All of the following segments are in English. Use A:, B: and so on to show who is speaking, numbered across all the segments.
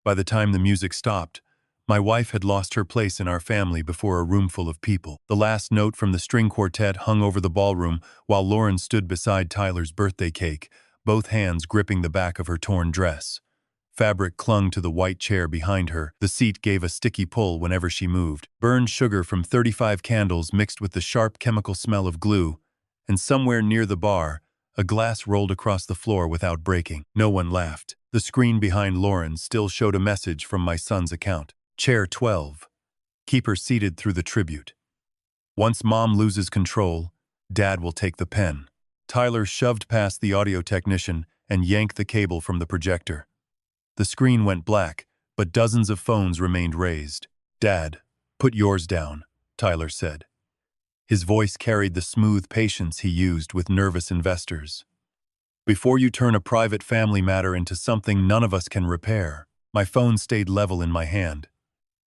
A: By the time the music stopped, my wife had lost her place in our family before a room full of people. The last note from the string quartet hung over the ballroom while Lauren stood beside Tyler's birthday cake, both hands gripping the back of her torn dress. Fabric clung to the white chair behind her. The seat gave a sticky pull whenever she moved. Burned sugar from 35 candles mixed with the sharp chemical smell of glue, and somewhere near the bar, a glass rolled across the floor without breaking. No one laughed. The screen behind Lauren still showed a message from my son's account. Chair 12. Keep her seated through the tribute. Once Mom loses control, Dad will take the pen. Tyler shoved past the audio technician and yanked the cable from the projector. The screen went black, but dozens of phones remained raised. Dad, put yours down, Tyler said. His voice carried the smooth patience he used with nervous investors. Before you turn a private family matter into something none of us can repair. My phone stayed level in my hand.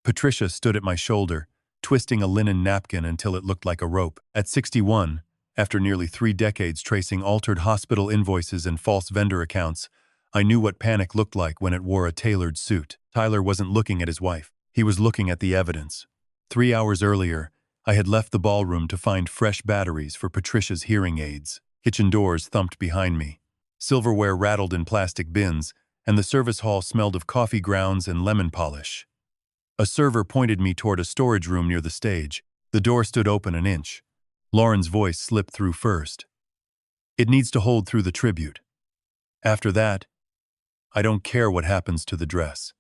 A: Patricia stood at my shoulder, twisting a linen napkin until it looked like a rope. At 61, after nearly 3 decades tracing altered hospital invoices and false vendor accounts, I knew what panic looked like when it wore a tailored suit. Tyler wasn't looking at his wife. He was looking at the evidence. 3 hours earlier, I had left the ballroom to find fresh batteries for Patricia's hearing aids. Kitchen doors thumped behind me. Silverware rattled in plastic bins, and the service hall smelled of coffee grounds and lemon polish. A server pointed me toward a storage room near the stage. The door stood open an inch. Lauren's voice slipped through first. It needs to hold through the tribute. After that, I don't care what happens to the dress.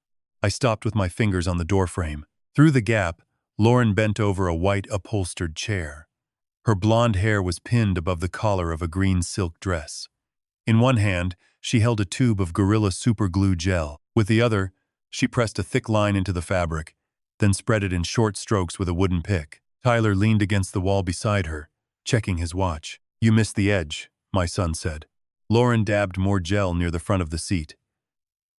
A: I stopped with my fingers on the doorframe. Through the gap, Lauren bent over a white upholstered chair. Her blonde hair was pinned above the collar of a green silk dress. In one hand, she held a tube of Gorilla Super Glue gel. With the other, she pressed a thick line into the fabric, then spread it in short strokes with a wooden pick. Tyler leaned against the wall beside her, checking his watch. You missed the edge, my son said. Lauren dabbed more gel near the front of the seat.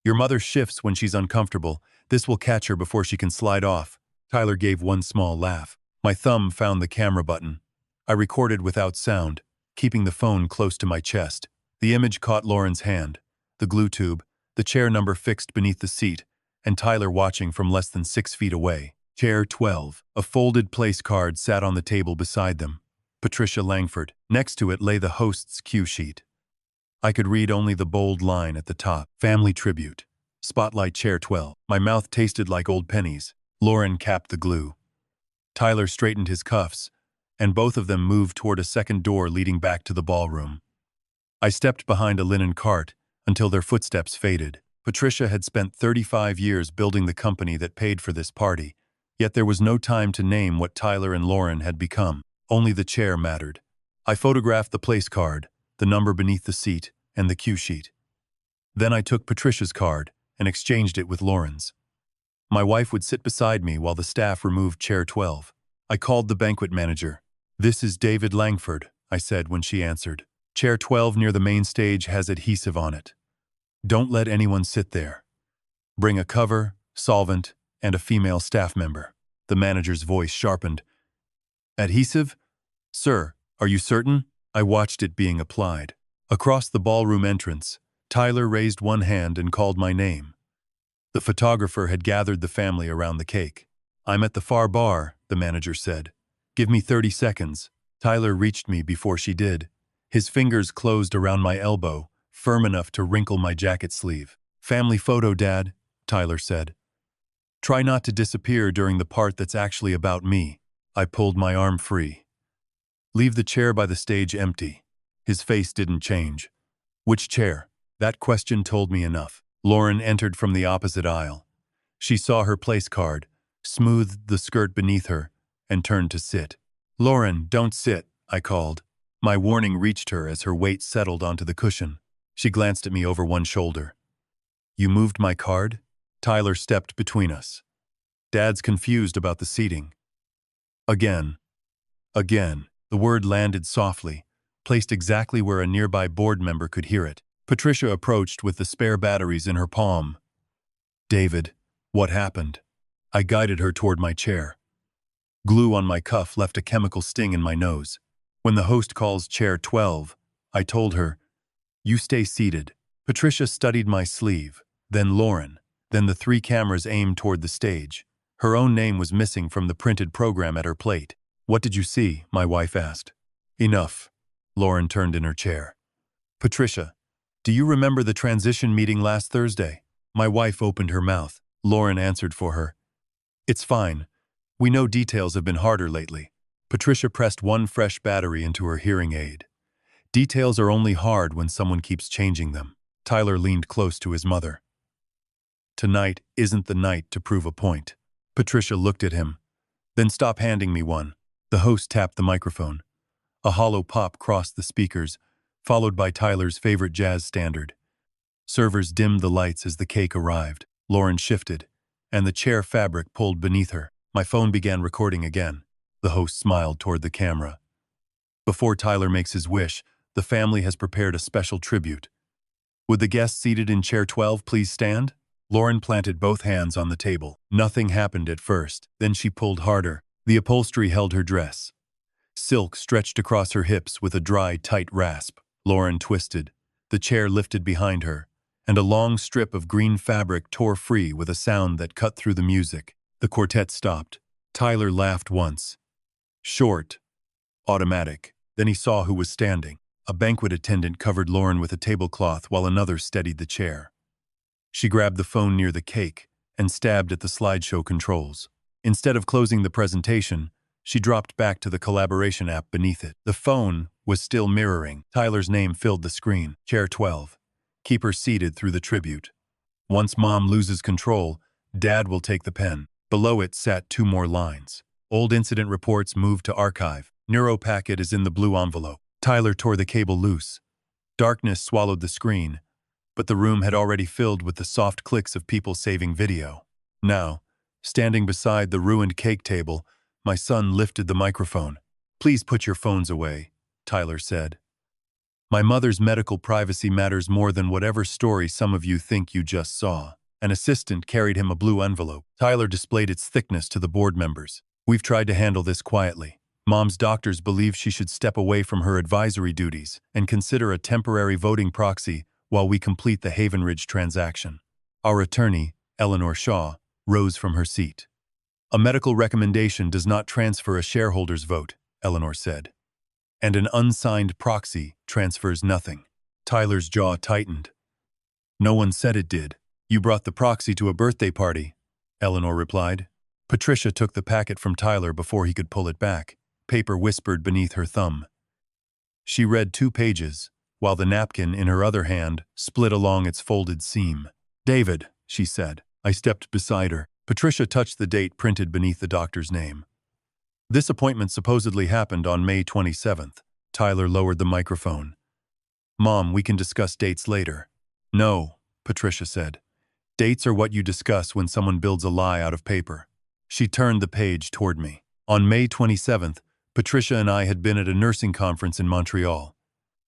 A: Your mother shifts when she's uncomfortable. This will catch her before she can slide off. Tyler gave one small laugh. My thumb found the camera button. I recorded without sound, keeping the phone close to my chest. The image caught Lauren's hand, the glue tube, the chair number fixed beneath the seat, and Tyler watching from less than 6 feet away. Chair 12. A folded place card sat on the table beside them. Patricia Langford. Next to it lay the host's cue sheet. I could read only the bold line at the top. Family Tribute. Spotlight Chair 12. My mouth tasted like old pennies. Lauren capped the glue. Tyler straightened his cuffs, and both of them moved toward a second door leading back to the ballroom. I stepped behind a linen cart until their footsteps faded. Patricia had spent 35 years building the company that paid for this party, yet there was no time to name what Tyler and Lauren had become. Only the chair mattered. I photographed the place card, the number beneath the seat, and the cue sheet. Then I took Patricia's card and exchanged it with Lauren's. My wife would sit beside me while the staff removed Chair 12. I called the banquet manager. This is David Langford, I said when she answered. Chair 12 near the main stage has adhesive on it. Don't let anyone sit there. Bring a cover, solvent, and a female staff member. The manager's voice sharpened. Adhesive? Sir, are you certain? I watched it being applied. Across the ballroom entrance, Tyler raised one hand and called my name. The photographer had gathered the family around the cake. I'm at the far bar, the manager said. Give me 30 seconds. Tyler reached me before she did. His fingers closed around my elbow, firm enough to wrinkle my jacket sleeve. Family photo, Dad, Tyler said. Try not to disappear during the part that's actually about me. I pulled my arm free. Leave the chair by the stage empty. His face didn't change. Which chair? That question told me enough. Lauren entered from the opposite aisle. She saw her place card, smoothed the skirt beneath her, and turned to sit. Lauren, don't sit, I called. My warning reached her as her weight settled onto the cushion. She glanced at me over one shoulder. You moved my card? Tyler stepped between us. Dad's confused about the seating. Again. Again. The word landed softly, placed exactly where a nearby board member could hear it. Patricia approached with the spare batteries in her palm. David, what happened? I guided her toward my chair. Glue on my cuff left a chemical sting in my nose. When the host calls Chair 12, I told her, you stay seated. Patricia studied my sleeve, then Lauren, Then the 3 cameras aimed toward the stage. Her own name was missing from the printed program at her plate. "What did you see?" my wife asked. "Enough." Lauren turned in her chair. "Patricia, do you remember the transition meeting last Thursday?" My wife opened her mouth. Lauren answered for her. "It's fine. We know details have been harder lately." Patricia pressed one fresh battery into her hearing aid. "Details are only hard when someone keeps changing them." Tyler leaned close to his mother. "Tonight isn't the night to prove a point." Patricia looked at him. "Then stop handing me one." The host tapped the microphone. A hollow pop crossed the speakers, followed by Tyler's favorite jazz standard. Servers dimmed the lights as the cake arrived. Lauren shifted, and the chair fabric pulled beneath her. My phone began recording again. The host smiled toward the camera. "Before Tyler makes his wish, the family has prepared a special tribute. Would the guests seated in chair 12 please stand?" Lauren planted both hands on the table. Nothing happened at first. Then she pulled harder. The upholstery held her dress. Silk stretched across her hips with a dry, tight rasp. Lauren twisted. The chair lifted behind her, and a long strip of green fabric tore free with a sound that cut through the music. The quartet stopped. Tyler laughed once. Short, automatic. Then he saw who was standing. A banquet attendant covered Lauren with a tablecloth while another steadied the chair. She grabbed the phone near the cake and stabbed at the slideshow controls. Instead of closing the presentation, she dropped back to the collaboration app beneath it. The phone was still mirroring. Tyler's name filled the screen. Chair 12. Keep her seated through the tribute. Once Mom loses control, Dad will take the pen. Below it sat 2 more lines. Old incident reports moved to archive. Neuro packet is in the blue envelope. Tyler tore the cable loose. Darkness swallowed the screen, but the room had already filled with the soft clicks of people saving video. Now, standing beside the ruined cake table, my son lifted the microphone. "Please put your phones away," Tyler said. "My mother's medical privacy matters more than whatever story some of you think you just saw." An assistant carried him a blue envelope. Tyler displayed its thickness to the board members. "We've tried to handle this quietly. Mom's doctors believe she should step away from her advisory duties and consider a temporary voting proxy while we complete the Havenridge transaction." Our attorney, Eleanor Shaw, rose from her seat. "A medical recommendation does not transfer a shareholder's vote," Eleanor said. "And an unsigned proxy transfers nothing." Tyler's jaw tightened. "No one said it did." "You brought the proxy to a birthday party," Eleanor replied. Patricia took the packet from Tyler before he could pull it back. Paper whispered beneath her thumb. She read 2 pages, while the napkin in her other hand split along its folded seam. "David," she said. I stepped beside her. Patricia touched the date printed beneath the doctor's name. "This appointment supposedly happened on May 27th. Tyler lowered the microphone. "Mom, we can discuss dates later." "No," Patricia said. "Dates are what you discuss when someone builds a lie out of paper." She turned the page toward me. On May 27th, Patricia and I had been at a nursing conference in Montreal.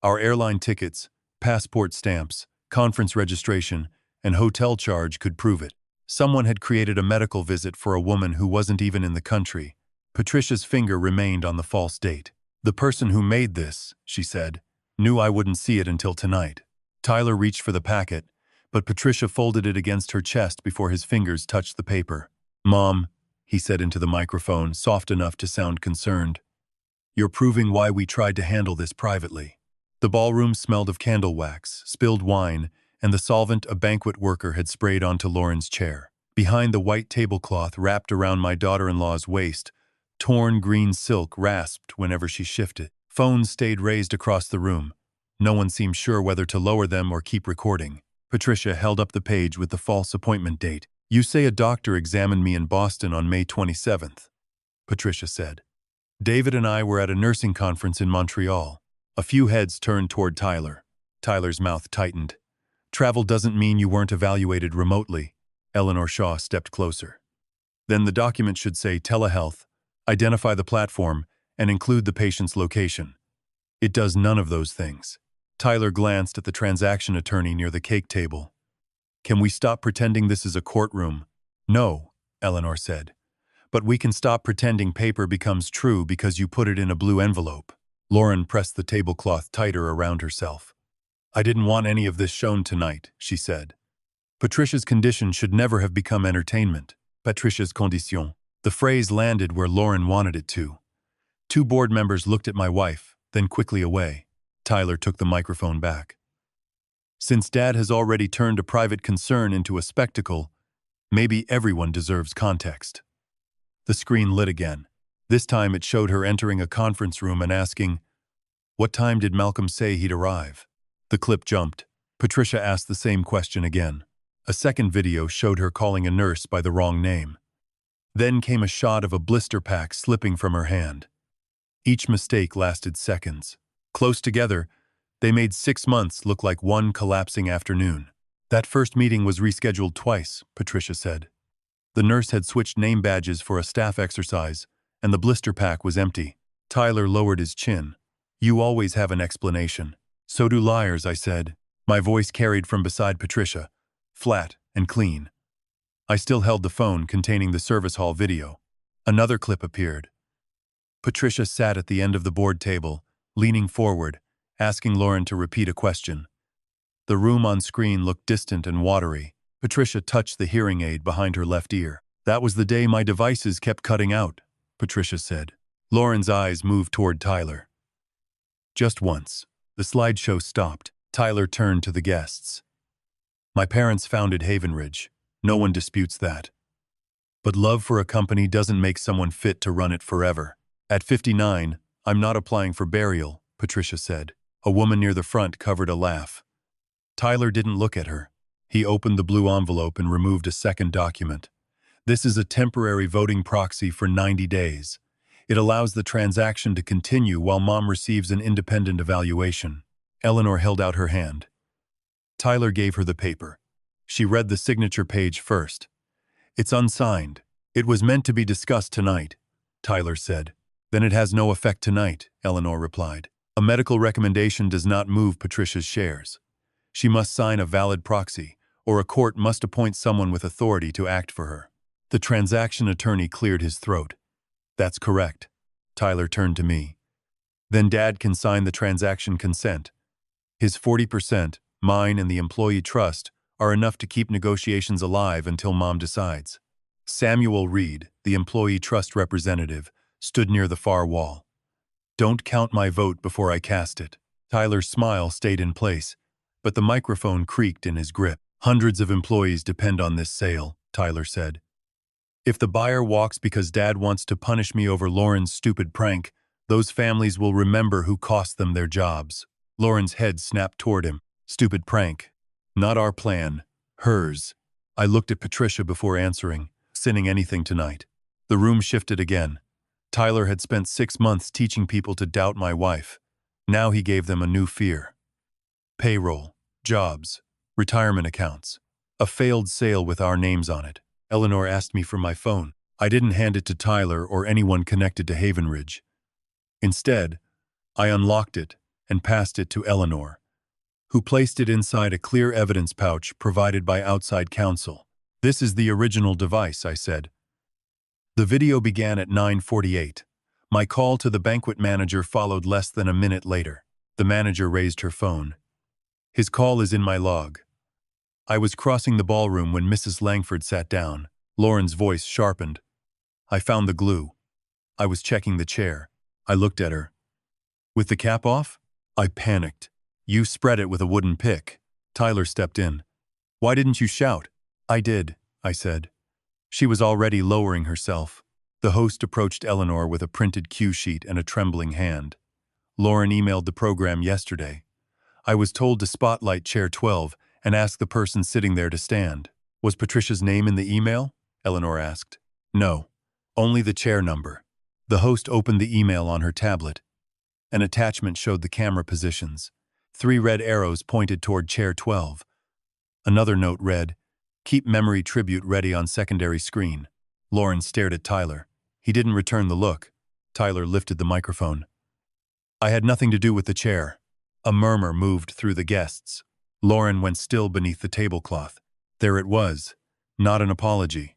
A: Our airline tickets, passport stamps, conference registration, and hotel charge could prove it. Someone had created a medical visit for a woman who wasn't even in the country. Patricia's finger remained on the false date. "The person who made this," she said, "knew I wouldn't see it until tonight." Tyler reached for the packet, but Patricia folded it against her chest before his fingers touched the paper. "Mom," he said into the microphone, soft enough to sound concerned, "you're proving why we tried to handle this privately." The ballroom smelled of candle wax, spilled wine, and the solvent a banquet worker had sprayed onto Lauren's chair. Behind the white tablecloth wrapped around my daughter-in-law's waist, torn green silk rasped whenever she shifted. Phones stayed raised across the room. No one seemed sure whether to lower them or keep recording. Patricia held up the page with the false appointment date. "You say a doctor examined me in Boston on May 27th, Patricia said. "David and I were at a nursing conference in Montreal." A few heads turned toward Tyler. Tyler's mouth tightened. "Travel doesn't mean you weren't evaluated remotely." Eleanor Shaw stepped closer. "Then the document should say telehealth, identify the platform, and include the patient's location." It does none of those things. Tyler glanced at the transaction attorney near the cake table. "Can we stop pretending this is a courtroom?" "No," Eleanor said. "But we can stop pretending paper becomes true because you put it in a blue envelope." Lauren pressed the tablecloth tighter around herself. "I didn't want any of this shown tonight," she said. Patricia's condition should never have become entertainment. Patricia's condition. The phrase landed where Lauren wanted it to. Two board members looked at my wife, then quickly away. Tyler took the microphone back. Since Dad has already turned a private concern into a spectacle, maybe everyone deserves context. The screen lit again. This time it showed her entering a conference room and asking, "What time did Malcolm say he'd arrive?" The clip jumped. Patricia asked the same question again. A second video showed her calling a nurse by the wrong name. Then came a shot of a blister pack slipping from her hand. Each mistake lasted seconds. Close together, they made 6 months look like one collapsing afternoon. That first meeting was rescheduled twice, Patricia said. The nurse had switched name badges for a staff exercise, and the blister pack was empty. Tyler lowered his chin. "You always have an explanation." "So do liars," I said. My voice carried from beside Patricia, flat and clean. I still held the phone containing the service hall video. Another clip appeared. Patricia sat at the end of the board table, leaning forward, asking Lauren to repeat a question. The room on screen looked distant and watery. Patricia touched the hearing aid behind her left ear. "That was the day my devices kept cutting out," Patricia said. Lauren's eyes moved toward Tyler. Just once. The slideshow stopped. Tyler turned to the guests. "My parents founded Havenridge. No one disputes that. But love for a company doesn't make someone fit to run it forever. At 59, I'm not applying for burial," Patricia said. A woman near the front covered a laugh. Tyler didn't look at her. He opened the blue envelope and removed a second document. "This is a temporary voting proxy for 90 days. It allows the transaction to continue while Mom receives an independent evaluation." Eleanor held out her hand. Tyler gave her the paper. She read the signature page first. "It's unsigned. It was meant to be discussed tonight," Tyler said. "Then it has no effect tonight," Eleanor replied. "A medical recommendation does not move Patricia's shares. She must sign a valid proxy, or a court must appoint someone with authority to act for her." The transaction attorney cleared his throat. "That's correct." Tyler turned to me. "Then Dad can sign the transaction consent. His 40%, mine and the employee trust, are enough to keep negotiations alive until Mom decides." Samuel Reed, the employee trust representative, stood near the far wall. "Don't count my vote before I cast it." Tyler's smile stayed in place, but the microphone creaked in his grip. "Hundreds of employees depend on this sale," Tyler said. "If the buyer walks because Dad wants to punish me over Lauren's stupid prank, those families will remember who cost them their jobs." Lauren's head snapped toward him. "Stupid prank. Not our plan. Hers." I looked at Patricia before answering, sinning anything tonight. The room shifted again. Tyler had spent 6 months teaching people to doubt my wife. Now he gave them a new fear. Payroll, jobs, retirement accounts. A failed sale with our names on it. Eleanor asked me for my phone. I didn't hand it to Tyler or anyone connected to Havenridge. Instead, I unlocked it and passed it to Eleanor, who placed it inside a clear evidence pouch provided by outside counsel. "This is the original device," I said. The video began at 9:48. My call to the banquet manager followed less than a minute later. The manager raised her phone. "His call is in my log." I was crossing the ballroom when Mrs. Langford sat down. Lauren's voice sharpened. "I found the glue." I was checking the chair. I looked at her. "With the cap off?" I panicked. "You spread it with a wooden pick." Tyler stepped in. "Why didn't you shout?" "I did," I said. She was already lowering herself. The host approached Eleanor with a printed cue sheet and a trembling hand. "Lauren emailed the program yesterday. I was told to spotlight chair 12 and ask the person sitting there to stand." "Was Patricia's name in the email?" Eleanor asked. "No, only the chair number." The host opened the email on her tablet. An attachment showed the camera positions. 3 red arrows pointed toward chair 12. Another note read, "Keep memory tribute ready on secondary screen." Lauren stared at Tyler. He didn't return the look. Tyler lifted the microphone. "I had nothing to do with the chair." A murmur moved through the guests. Lauren went still beneath the tablecloth. There it was. Not an apology.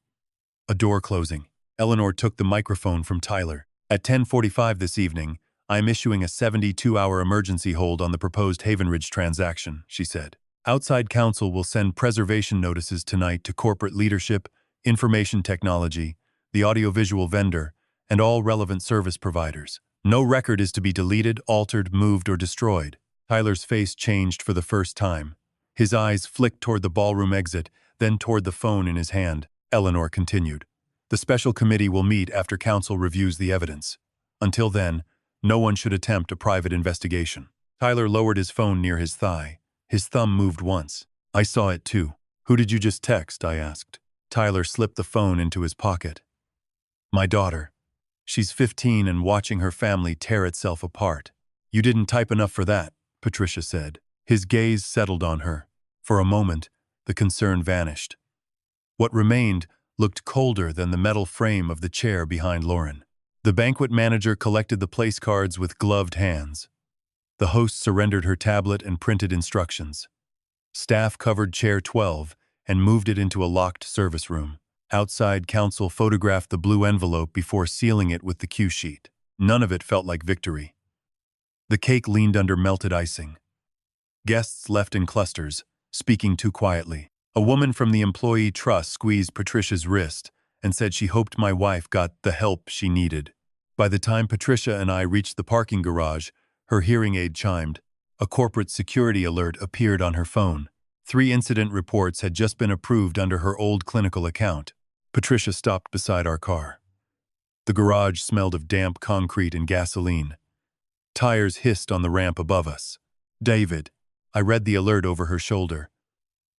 A: A door closing. Eleanor took the microphone from Tyler. "At 10:45 this evening, I am issuing a 72-hour emergency hold on the proposed Havenridge transaction," she said. Outside counsel will send preservation notices tonight to corporate leadership, information technology, the audiovisual vendor, and all relevant service providers. No record is to be deleted, altered, moved, or destroyed. Tyler's face changed for the first time. His eyes flicked toward the ballroom exit, then toward the phone in his hand. Eleanor continued. The special committee will meet after counsel reviews the evidence. Until then, no one should attempt a private investigation. Tyler lowered his phone near his thigh. His thumb moved once. I saw it too. Who did you just text? I asked. Tyler slipped the phone into his pocket. My daughter. She's 15 and watching her family tear itself apart. You didn't type enough for that, Patricia said. His gaze settled on her. For a moment, the concern vanished. What remained looked colder than the metal frame of the chair behind Lauren. The banquet manager collected the place cards with gloved hands. The host surrendered her tablet and printed instructions. Staff covered chair 12 and moved it into a locked service room. Outside counsel photographed the blue envelope before sealing it with the cue sheet. None of it felt like victory. The cake leaned under melted icing. Guests left in clusters, speaking too quietly. A woman from the employee trust squeezed Patricia's wrist and said she hoped my wife got the help she needed. By the time Patricia and I reached the parking garage, her hearing aid chimed. A corporate security alert appeared on her phone. 3 incident reports had just been approved under her old clinical account. Patricia stopped beside our car. The garage smelled of damp concrete and gasoline. Tires hissed on the ramp above us. David. I read the alert over her shoulder.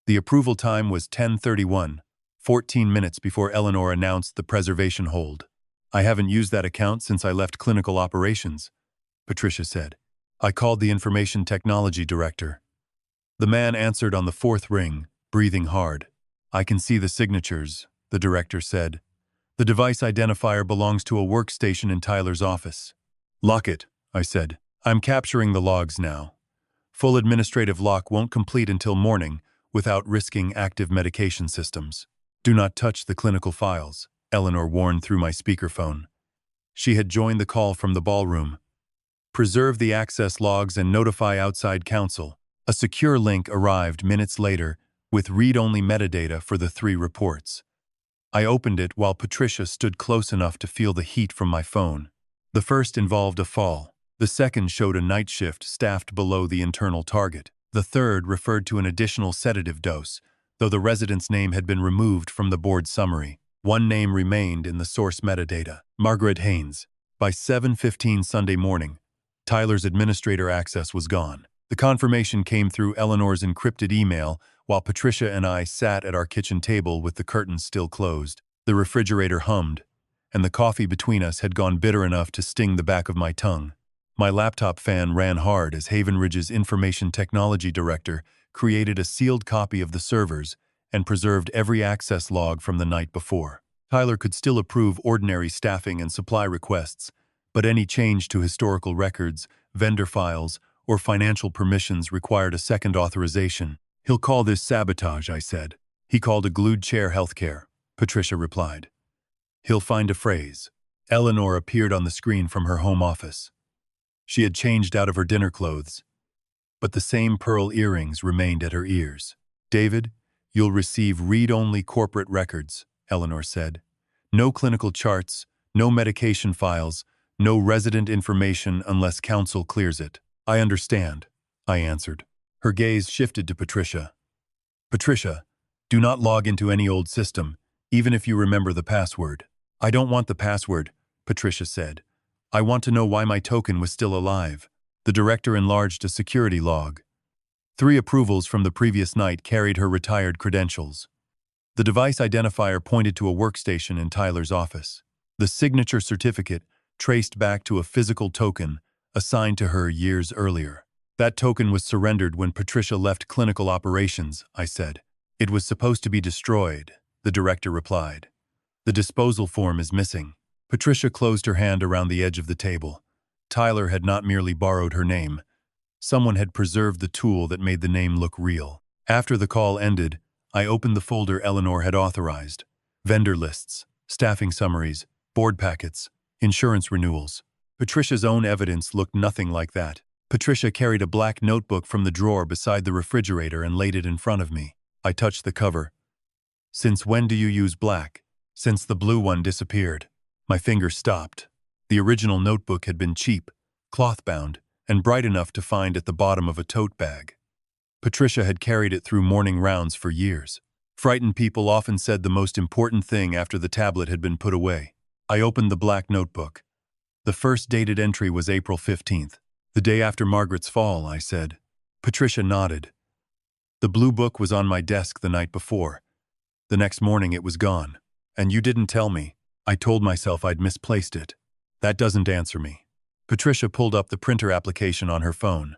A: The approval time was 10:31, 14 minutes before Eleanor announced the preservation hold. I haven't used that account since I left clinical operations, Patricia said. I called the information technology director. The man answered on the 4th ring, breathing hard. I can see the signatures, the director said. The device identifier belongs to a workstation in Tyler's office. Lock it, I said. I'm capturing the logs now. Full administrative lock won't complete until morning without risking active medication systems. Do not touch the clinical files, Eleanor warned through my speakerphone. She had joined the call from the ballroom. Preserve the access logs and notify outside counsel. A secure link arrived minutes later with read-only metadata for the 3 reports. I opened it while Patricia stood close enough to feel the heat from my phone. The first involved a fall. The second showed a night shift staffed below the internal target. The third referred to an additional sedative dose, though the resident's name had been removed from the board summary. One name remained in the source metadata, Margaret Haynes. By 7:15 Sunday morning, Tyler's administrator access was gone. The confirmation came through Eleanor's encrypted email while Patricia and I sat at our kitchen table with the curtains still closed. The refrigerator hummed, and the coffee between us had gone bitter enough to sting the back of my tongue. My laptop fan ran hard as Havenridge's information technology director created a sealed copy of the servers and preserved every access log from the night before. Tyler could still approve ordinary staffing and supply requests, but any change to historical records, vendor files, or financial permissions required a second authorization. He'll call this sabotage, I said. He called a glued chair healthcare, Patricia replied. He'll find a phrase. Eleanor appeared on the screen from her home office. She had changed out of her dinner clothes, but the same pearl earrings remained at her ears. David, you'll receive read-only corporate records, Eleanor said. No clinical charts, no medication files, no resident information unless counsel clears it. I understand, I answered. Her gaze shifted to Patricia. Patricia, do not log into any old system, even if you remember the password. I don't want the password, Patricia said. I want to know why my token was still alive. The director enlarged a security log. 3 approvals from the previous night carried her retired credentials. The device identifier pointed to a workstation in Tyler's office. The signature certificate traced back to a physical token assigned to her years earlier. That token was surrendered when Patricia left clinical operations, I said. It was supposed to be destroyed, the director replied. The disposal form is missing. Patricia closed her hand around the edge of the table. Tyler had not merely borrowed her name. Someone had preserved the tool that made the name look real. After the call ended, I opened the folder Eleanor had authorized. Vendor lists, staffing summaries, board packets, insurance renewals. Patricia's own evidence looked nothing like that. Patricia carried a black notebook from the drawer beside the refrigerator and laid it in front of me. I touched the cover. "Since when do you use black?" "Since the blue one disappeared." My finger stopped. The original notebook had been cheap, cloth-bound, and bright enough to find at the bottom of a tote bag. Patricia had carried it through morning rounds for years. Frightened people often said the most important thing after the tablet had been put away. I opened the black notebook. The first dated entry was April 15th. "The day after Margaret's fall," I said. Patricia nodded. "The blue book was on my desk the night before. The next morning it was gone. And you didn't tell me." I told myself I'd misplaced it. "That doesn't answer me." Patricia pulled up the printer application on her phone.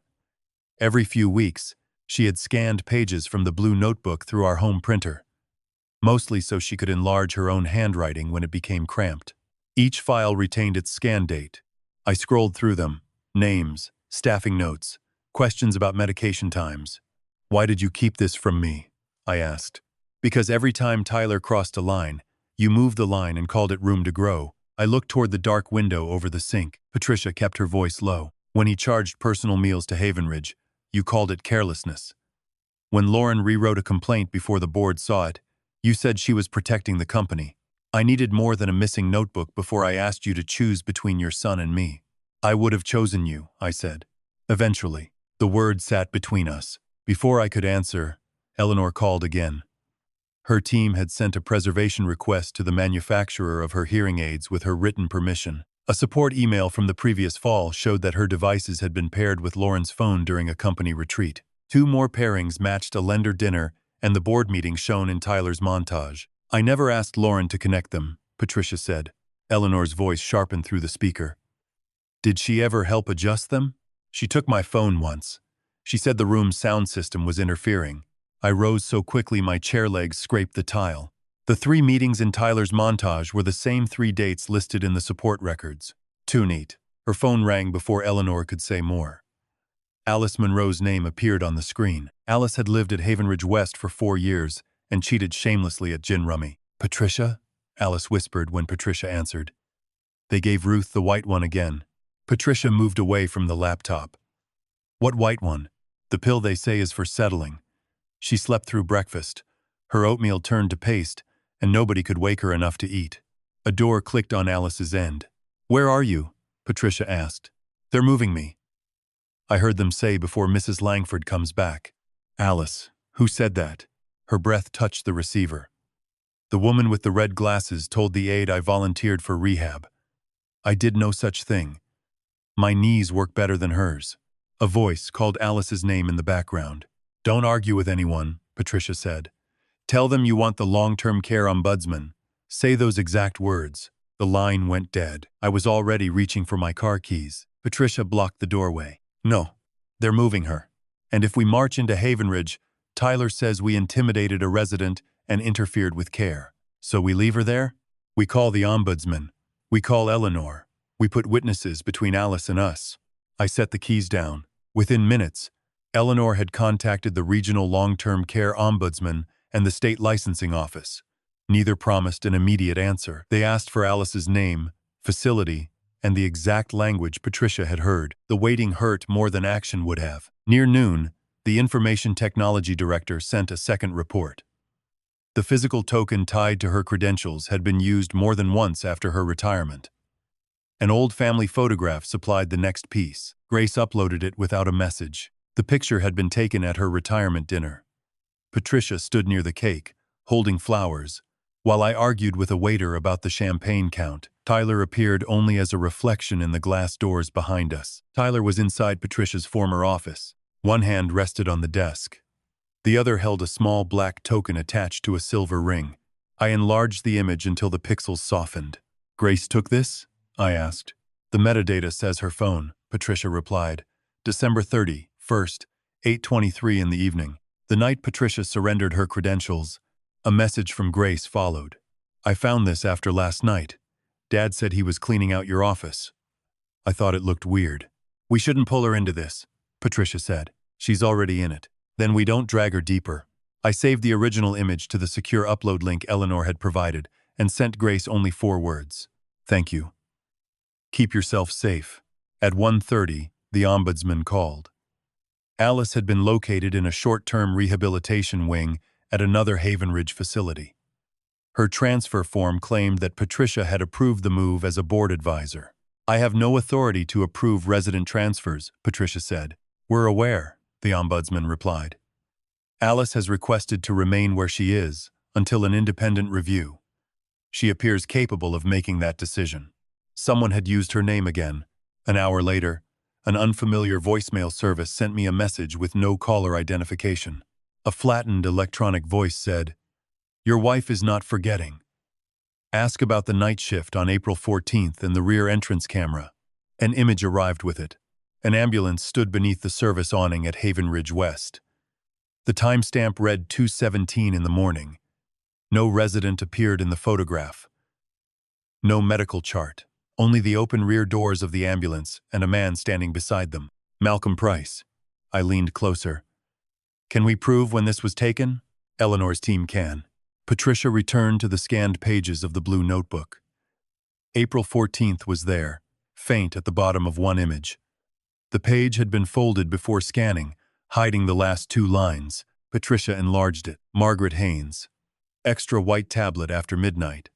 A: Every few weeks, she had scanned pages from the blue notebook through our home printer, mostly so she could enlarge her own handwriting when it became cramped. Each file retained its scan date. I scrolled through them. Names, staffing notes, questions about medication times. "Why did you keep this from me?" I asked. "Because every time Tyler crossed a line, you moved the line and called it room to grow." I looked toward the dark window over the sink. Patricia kept her voice low. "When he charged personal meals to Havenridge, you called it carelessness. When Lauren rewrote a complaint before the board saw it, you said she was protecting the company. I needed more than a missing notebook before I asked you to choose between your son and me." "I would have chosen you," I said. Eventually, the word sat between us. Before I could answer, Eleanor called again. Her team had sent a preservation request to the manufacturer of her hearing aids with her written permission. A support email from the previous fall showed that her devices had been paired with Lauren's phone during a company retreat. 2 more pairings matched a lender dinner and the board meeting shown in Tyler's montage. "I never asked Lauren to connect them," Patricia said. Eleanor's voice sharpened through the speaker. "Did she ever help adjust them?" "She took my phone once. She said the room's sound system was interfering." I rose so quickly my chair legs scraped the tile. The 3 meetings in Tyler's montage were the same 3 dates listed in the support records. Too neat. Her phone rang before Eleanor could say more. Alice Monroe's name appeared on the screen. Alice had lived at Havenridge West for 4 years and cheated shamelessly at gin rummy. "Patricia?" Alice whispered when Patricia answered. "They gave Ruth the white one again." Patricia moved away from the laptop. "What white one?" "The pill they say is for settling. She slept through breakfast. Her oatmeal turned to paste, and nobody could wake her enough to eat." A door clicked on Alice's end. "Where are you?" Patricia asked. "They're moving me," I heard them say before Mrs. Langford comes back. "Alice, who said that?" Her breath touched the receiver. "The woman with the red glasses told the aide I volunteered for rehab. I did no such thing. My knees work better than hers." A voice called Alice's name in the background. "Don't argue with anyone," Patricia said. "Tell them you want the long-term care ombudsman. Say those exact words." The line went dead. I was already reaching for my car keys. Patricia blocked the doorway. "No, they're moving her. And if we march into Havenridge, Tyler says we intimidated a resident and interfered with care. So we leave her there? We call the ombudsman. We call Eleanor. We put witnesses between Alice and us." I set the keys down. Within minutes, Eleanor had contacted the regional long-term care ombudsman and the state licensing office. Neither promised an immediate answer. They asked for Alice's name, facility, and the exact language Patricia had heard. The waiting hurt more than action would have. Near noon, the information technology director sent a second report. The physical token tied to her credentials had been used more than once after her retirement. An old family photograph supplied the next piece. Grace uploaded it without a message. The picture had been taken at her retirement dinner. Patricia stood near the cake, holding flowers, while I argued with a waiter about the champagne count. Tyler appeared only as a reflection in the glass doors behind us. Tyler was inside Patricia's former office. One hand rested on the desk. The other held a small black token attached to a silver ring. I enlarged the image until the pixels softened. "Grace took this?" I asked. "The metadata says her phone," Patricia replied. "December 31st, 8:23 in the evening. The night Patricia surrendered her credentials, a message from Grace followed. I found this after last night. Dad said he was cleaning out your office. I thought it looked weird. We shouldn't pull her into this, Patricia said. She's already in it. Then we don't drag her deeper. I saved the original image to the secure upload link Eleanor had provided and sent Grace only 4 words. Thank you. Keep yourself safe. At 1:30, the ombudsman called. Alice had been located in a short-term rehabilitation wing at another Havenridge facility. Her transfer form claimed that Patricia had approved the move as a board advisor. "I have no authority to approve resident transfers," Patricia said. "We're aware," the ombudsman replied. "Alice has requested to remain where she is until an independent review. She appears capable of making that decision." Someone had used her name again. An hour later, an unfamiliar voicemail service sent me a message with no caller identification. A flattened electronic voice said, "Your wife is not forgetting. Ask about the night shift on April 14th and the rear entrance camera." An image arrived with it. An ambulance stood beneath the service awning at Havenridge West. The timestamp read 2:17 in the morning. No resident appeared in the photograph. No medical chart. Only the open rear doors of the ambulance and a man standing beside them. "Malcolm Price." I leaned closer. "Can we prove when this was taken?" "Eleanor's team can." Patricia returned to the scanned pages of the blue notebook. April 14th was there, faint at the bottom of one image. The page had been folded before scanning, hiding the last two lines. Patricia enlarged it. "Margaret Haynes. Extra white tablet after midnight.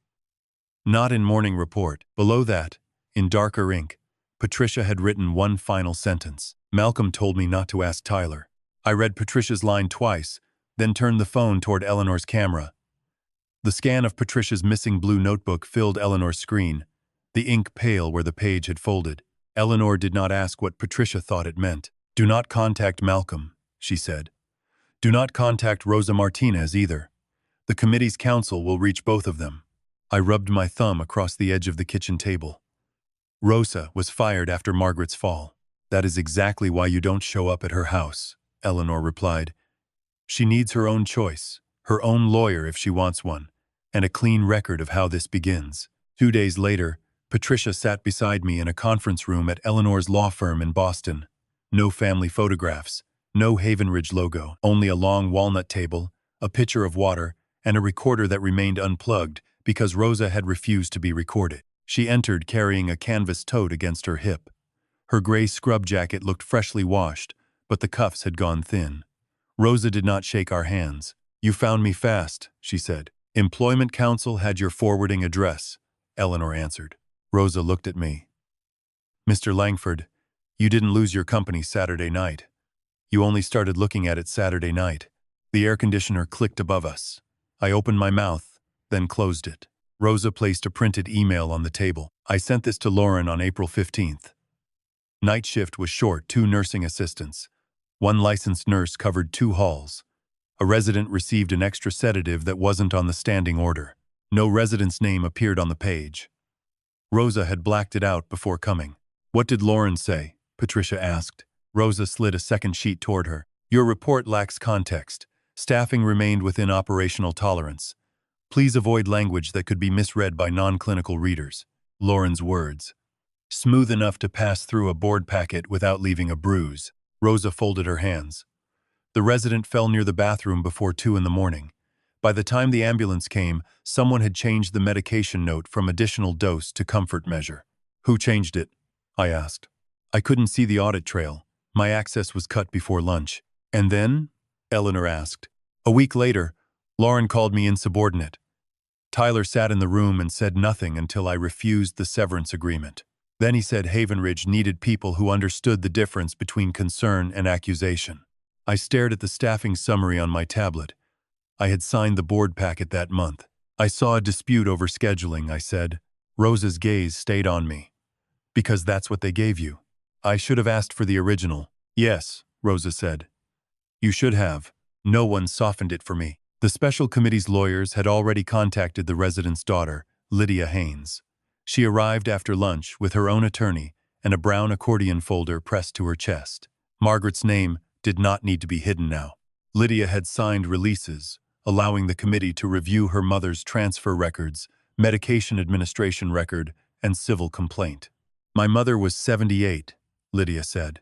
A: Not in morning report." Below that, in darker ink, Patricia had written one final sentence. "Malcolm told me not to ask Tyler." I read Patricia's line twice, then turned the phone toward Eleanor's camera. The scan of Patricia's missing blue notebook filled Eleanor's screen, the ink pale where the page had folded. Eleanor did not ask what Patricia thought it meant. "Do not contact Malcolm," she said. "Do not contact Rosa Martinez either. The committee's counsel will reach both of them." I rubbed my thumb across the edge of the kitchen table. "Rosa was fired after Margaret's fall. That is exactly why you don't show up at her house," Eleanor replied. "She needs her own choice, her own lawyer if she wants one, and a clean record of how this begins." 2 days later, Patricia sat beside me in a conference room at Eleanor's law firm in Boston. No family photographs, no Havenridge logo, only a long walnut table, a pitcher of water, and a recorder that remained unplugged because Rosa had refused to be recorded. She entered carrying a canvas tote against her hip. Her gray scrub jacket looked freshly washed, but the cuffs had gone thin. Rosa did not shake our hands. "You found me fast," she said. "Employment Council had your forwarding address," Eleanor answered. Rosa looked at me. "Mr. Langford, you didn't lose your company Saturday night. You only started looking at it Saturday night." The air conditioner clicked above us. I opened my mouth, then closed it. Rosa placed a printed email on the table. "I sent this to Lauren on April 15th. Night shift was short 2 nursing assistants. 1 licensed nurse covered 2 halls. A resident received an extra sedative that wasn't on the standing order. No resident's name appeared on the page. Rosa had blacked it out before coming." "What did Lauren say?" Patricia asked. Rosa slid a second sheet toward her. "Your report lacks context. Staffing remained within operational tolerance. Please avoid language that could be misread by non-clinical readers." Lauren's words. "Smooth enough to pass through a board packet without leaving a bruise." Rosa folded her hands. "The resident fell near the bathroom before 2 in the morning. By the time the ambulance came, someone had changed the medication note from additional dose to comfort measure." "Who changed it?" I asked. "I couldn't see the audit trail. My access was cut before lunch." "And then?" Eleanor asked. "A week later, Lauren called me insubordinate. Tyler sat in the room and said nothing until I refused the severance agreement. Then he said Havenridge needed people who understood the difference between concern and accusation." I stared at the staffing summary on my tablet. I had signed the board packet that month. "I saw a dispute over scheduling," I said. Rosa's gaze stayed on me. "Because that's what they gave you." "I should have asked for the original." "Yes," Rosa said. "You should have. No one softened it for me." The special committee's lawyers had already contacted the resident's daughter, Lydia Haynes. She arrived after lunch with her own attorney and a brown accordion folder pressed to her chest. Margaret's name did not need to be hidden now. Lydia had signed releases, allowing the committee to review her mother's transfer records, medication administration record, and civil complaint. "My mother was 78, Lydia said.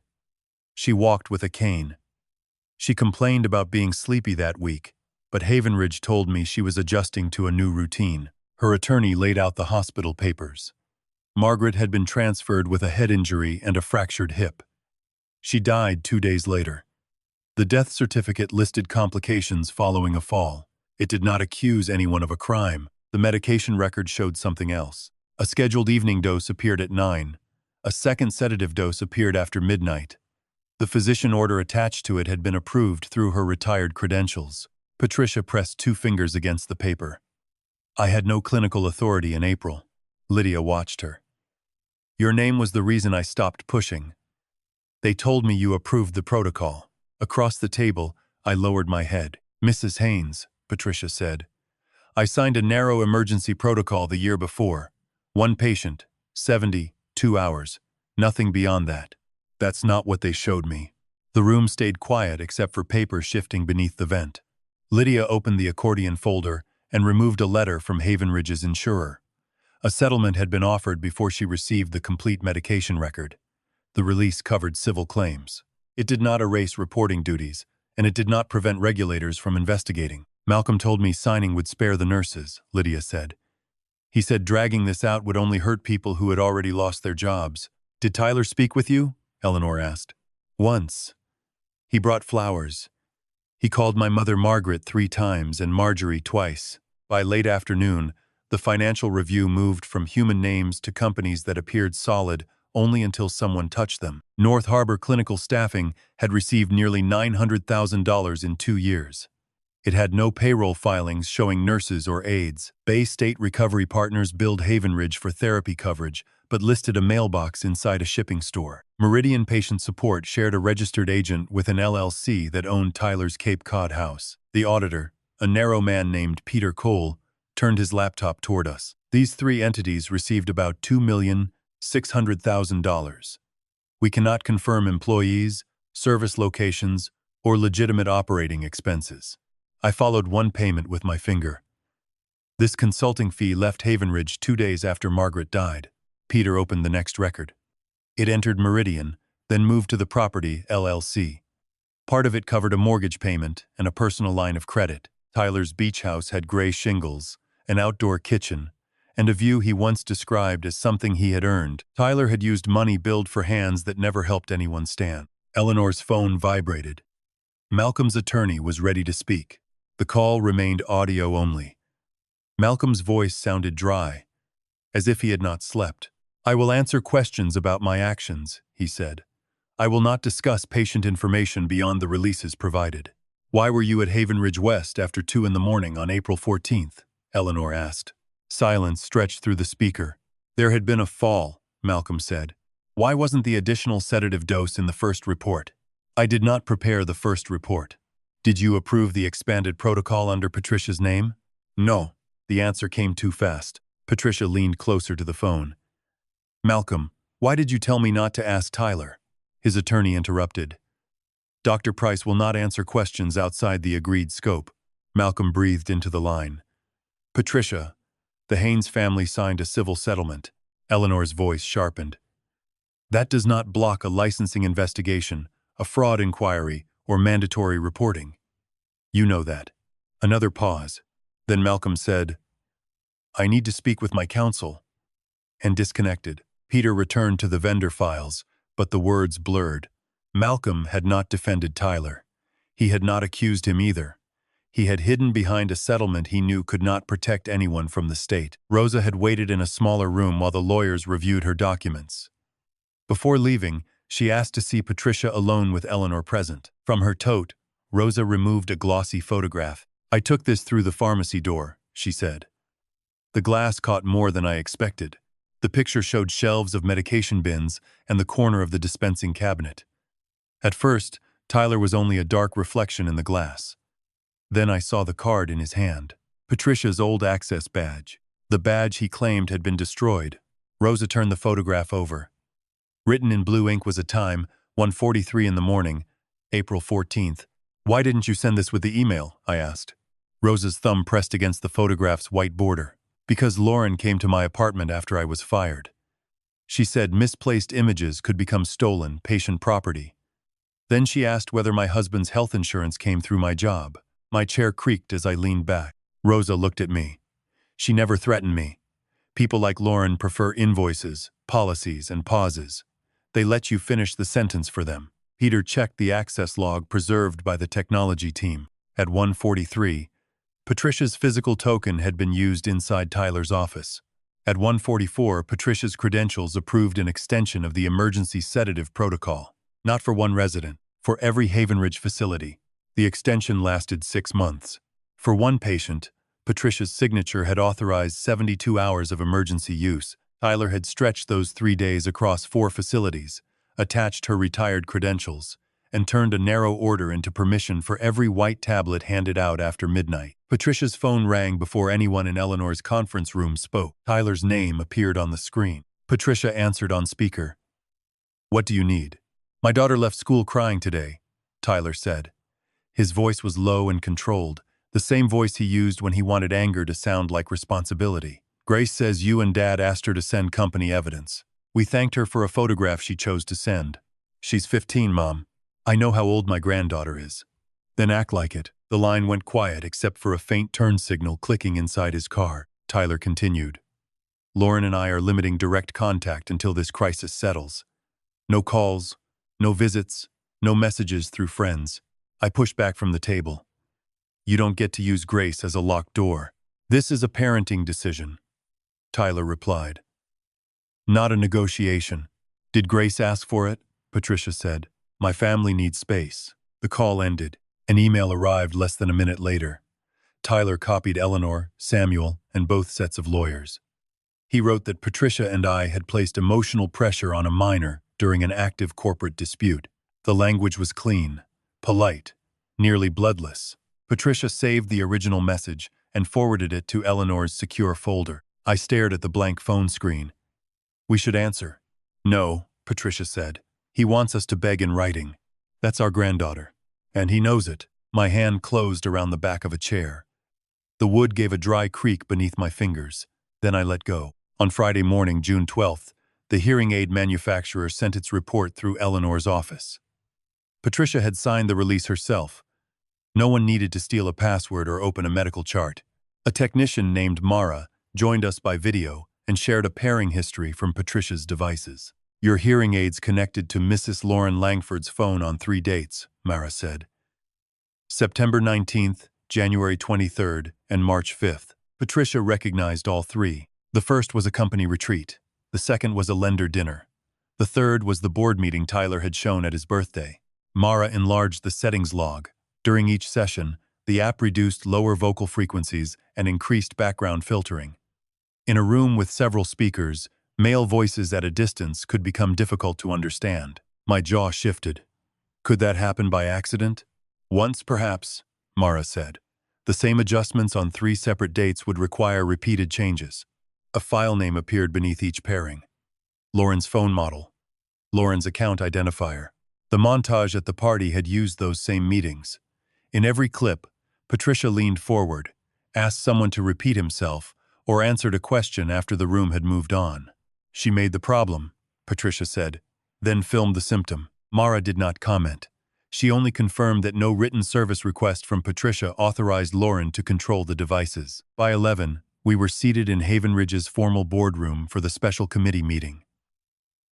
A: She walked with a cane. She complained about being sleepy that week, but Havenridge told me she was adjusting to a new routine." Her attorney laid out the hospital papers. Margaret had been transferred with a head injury and a fractured hip. She died 2 days later. The death certificate listed complications following a fall. It did not accuse anyone of a crime. The medication record showed something else. A scheduled evening dose appeared at 9. A second sedative dose appeared after midnight. The physician order attached to it had been approved through her retired credentials. Patricia pressed 2 fingers against the paper. I had no clinical authority in April. Lydia watched her. Your name was the reason I stopped pushing. They told me you approved the protocol. Across the table, I lowered my head. Mrs. Haynes, Patricia said. I signed a narrow emergency protocol the year before. 1 patient, 72 hours. Nothing beyond that. That's not what they showed me. The room stayed quiet except for paper shifting beneath the vent. Lydia opened the accordion folder and removed a letter from Havenridge's insurer. A settlement had been offered before she received the complete medication record. The release covered civil claims. It did not erase reporting duties, and it did not prevent regulators from investigating. Malcolm told me signing would spare the nurses, Lydia said. He said dragging this out would only hurt people who had already lost their jobs. Did Tyler speak with you? Eleanor asked. Once. He brought flowers. He called my mother Margaret 3 times and Marjorie twice. By late afternoon, the financial review moved from human names to companies that appeared solid only until someone touched them. North Harbor Clinical Staffing had received nearly $900,000 in 2 years. It had no payroll filings showing nurses or aides. Bay State Recovery Partners billed Havenridge for therapy coverage, but listed a mailbox inside a shipping store. Meridian Patient Support shared a registered agent with an LLC that owned Tyler's Cape Cod house. The auditor, a narrow man named Peter Cole, turned his laptop toward us. These 3 entities received about $2,600,000. We cannot confirm employees, service locations, or legitimate operating expenses. I followed one payment with my finger. This consulting fee left Havenridge 2 days after Margaret died. Peter opened the next record. It entered Meridian, then moved to the Property LLC. Part of it covered a mortgage payment and a personal line of credit. Tyler's beach house had gray shingles, an outdoor kitchen, and a view he once described as something he had earned. Tyler had used money billed for hands that never helped anyone stand. Eleanor's phone vibrated. Malcolm's attorney was ready to speak. The call remained audio only. Malcolm's voice sounded dry, as if he had not slept. I will answer questions about my actions, he said. I will not discuss patient information beyond the releases provided. Why were you at Havenridge West after 2 in the morning on April 14th? Eleanor asked. Silence stretched through the speaker. There had been a fall, Malcolm said. Why wasn't the additional sedative dose in the first report? I did not prepare the first report. Did you approve the expanded protocol under Patricia's name? No. The answer came too fast. Patricia leaned closer to the phone. Malcolm, why did you tell me not to ask Tyler? His attorney interrupted. Dr. Price will not answer questions outside the agreed scope. Malcolm breathed into the line. Patricia, the Haynes family signed a civil settlement. Eleanor's voice sharpened. That does not block a licensing investigation, a fraud inquiry, or mandatory reporting. You know that. Another pause. Then Malcolm said, I need to speak with my counsel. And disconnected. Peter returned to the vendor files, but the words blurred. Malcolm had not defended Tyler. He had not accused him either. He had hidden behind a settlement he knew could not protect anyone from the state. Rosa had waited in a smaller room while the lawyers reviewed her documents. Before leaving, she asked to see Patricia alone with Eleanor present. From her tote, Rosa removed a glossy photograph. I took this through the pharmacy door, she said. The glass caught more than I expected. The picture showed shelves of medication bins and the corner of the dispensing cabinet. At first, Tyler was only a dark reflection in the glass. Then I saw the card in his hand. Patricia's old access badge. The badge he claimed had been destroyed. Rosa turned the photograph over. Written in blue ink was a time, 1:43 in the morning, April 14th. Why didn't you send this with the email? I asked. Rosa's thumb pressed against the photograph's white border. Because Lauren came to my apartment after I was fired. She said misplaced images could become stolen, patient property. Then she asked whether my husband's health insurance came through my job. My chair creaked as I leaned back. Rosa looked at me. She never threatened me. People like Lauren prefer invoices, policies, and pauses. They let you finish the sentence for them. Peter checked the access log preserved by the technology team. At 1:43, Patricia's physical token had been used inside Tyler's office. At 1:44, Patricia's credentials approved an extension of the emergency sedative protocol. Not for one resident, for every Havenridge facility. The extension lasted 6 months. For one patient, Patricia's signature had authorized 72 hours of emergency use. Tyler had stretched those 3 days across 4 facilities, attached her retired credentials, and turned a narrow order into permission for every white tablet handed out after midnight. Patricia's phone rang before anyone in Eleanor's conference room spoke. Tyler's name appeared on the screen. Patricia answered on speaker. "What do you need?" "My daughter left school crying today," Tyler said. His voice was low and controlled, the same voice he used when he wanted anger to sound like responsibility. "Grace says you and Dad asked her to send company evidence. We thanked her for a photograph she chose to send. She's 15, Mom. I know how old my granddaughter is." "Then act like it." The line went quiet except for a faint turn signal clicking inside his car. Tyler continued. "Lauren and I are limiting direct contact until this crisis settles. No calls, no visits, no messages through friends." I pushed back from the table. "You don't get to use Grace as a locked door." "This is a parenting decision," Tyler replied. "Not a negotiation." "Did Grace ask for it?" Patricia said. "My family needs space." The call ended. An email arrived less than a minute later. Tyler copied Eleanor, Samuel, and both sets of lawyers. He wrote that Patricia and I had placed emotional pressure on a minor during an active corporate dispute. The language was clean, polite, nearly bloodless. Patricia saved the original message and forwarded it to Eleanor's secure folder. I stared at the blank phone screen. "We should answer." "No," Patricia said. "He wants us to beg in writing. That's our granddaughter. And he knows it." My hand closed around the back of a chair. The wood gave a dry creak beneath my fingers. Then I let go. On Friday morning, June 12th, the hearing aid manufacturer sent its report through Eleanor's office. Patricia had signed the release herself. No one needed to steal a password or open a medical chart. A technician named Mara joined us by video and shared a pairing history from Patricia's devices. "Your hearing aids connected to Mrs. Lauren Langford's phone on 3 dates, Mara said. September 19th, January 23rd, and March 5th. Patricia recognized all 3. The first was a company retreat. The second was a lender dinner. The third was the board meeting Tyler had shown at his birthday. Mara enlarged the settings log. During each session, the app reduced lower vocal frequencies and increased background filtering. In a room with several speakers, male voices at a distance could become difficult to understand. My jaw shifted. Could that happen by accident? "Once, perhaps," Mara said. "The same adjustments on 3 separate dates would require repeated changes." A file name appeared beneath each pairing. Lauren's phone model. Lauren's account identifier. The montage at the party had used those same meetings. In every clip, Patricia leaned forward, asked someone to repeat himself, or answered a question after the room had moved on. "She made the problem," Patricia said, then filmed the symptom. Mara did not comment. She only confirmed that no written service request from Patricia authorized Lauren to control the devices. By 11, we were seated in Havenridge's formal boardroom for the special committee meeting.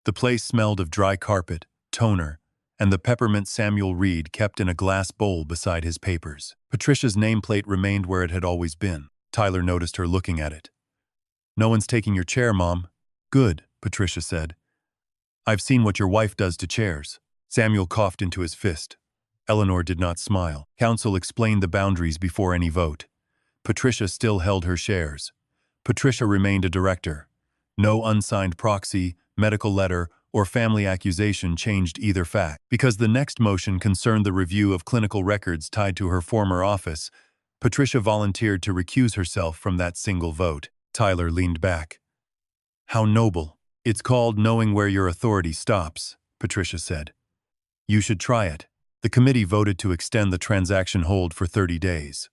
A: The place smelled of dry carpet, toner, and the peppermint Samuel Reed kept in a glass bowl beside his papers. Patricia's nameplate remained where it had always been. Tyler noticed her looking at it. "No one's taking your chair, Mom." "Good," Patricia said. "I've seen what your wife does to chairs." Samuel coughed into his fist. Eleanor did not smile. Council explained the boundaries before any vote. Patricia still held her shares. Patricia remained a director. No unsigned proxy, medical letter, or family accusation changed either fact. Because the next motion concerned the review of clinical records tied to her former office, Patricia volunteered to recuse herself from that single vote. Tyler leaned back. "How noble." "It's called knowing where your authority stops," Patricia said. "You should try it." The committee voted to extend the transaction hold for 30 days.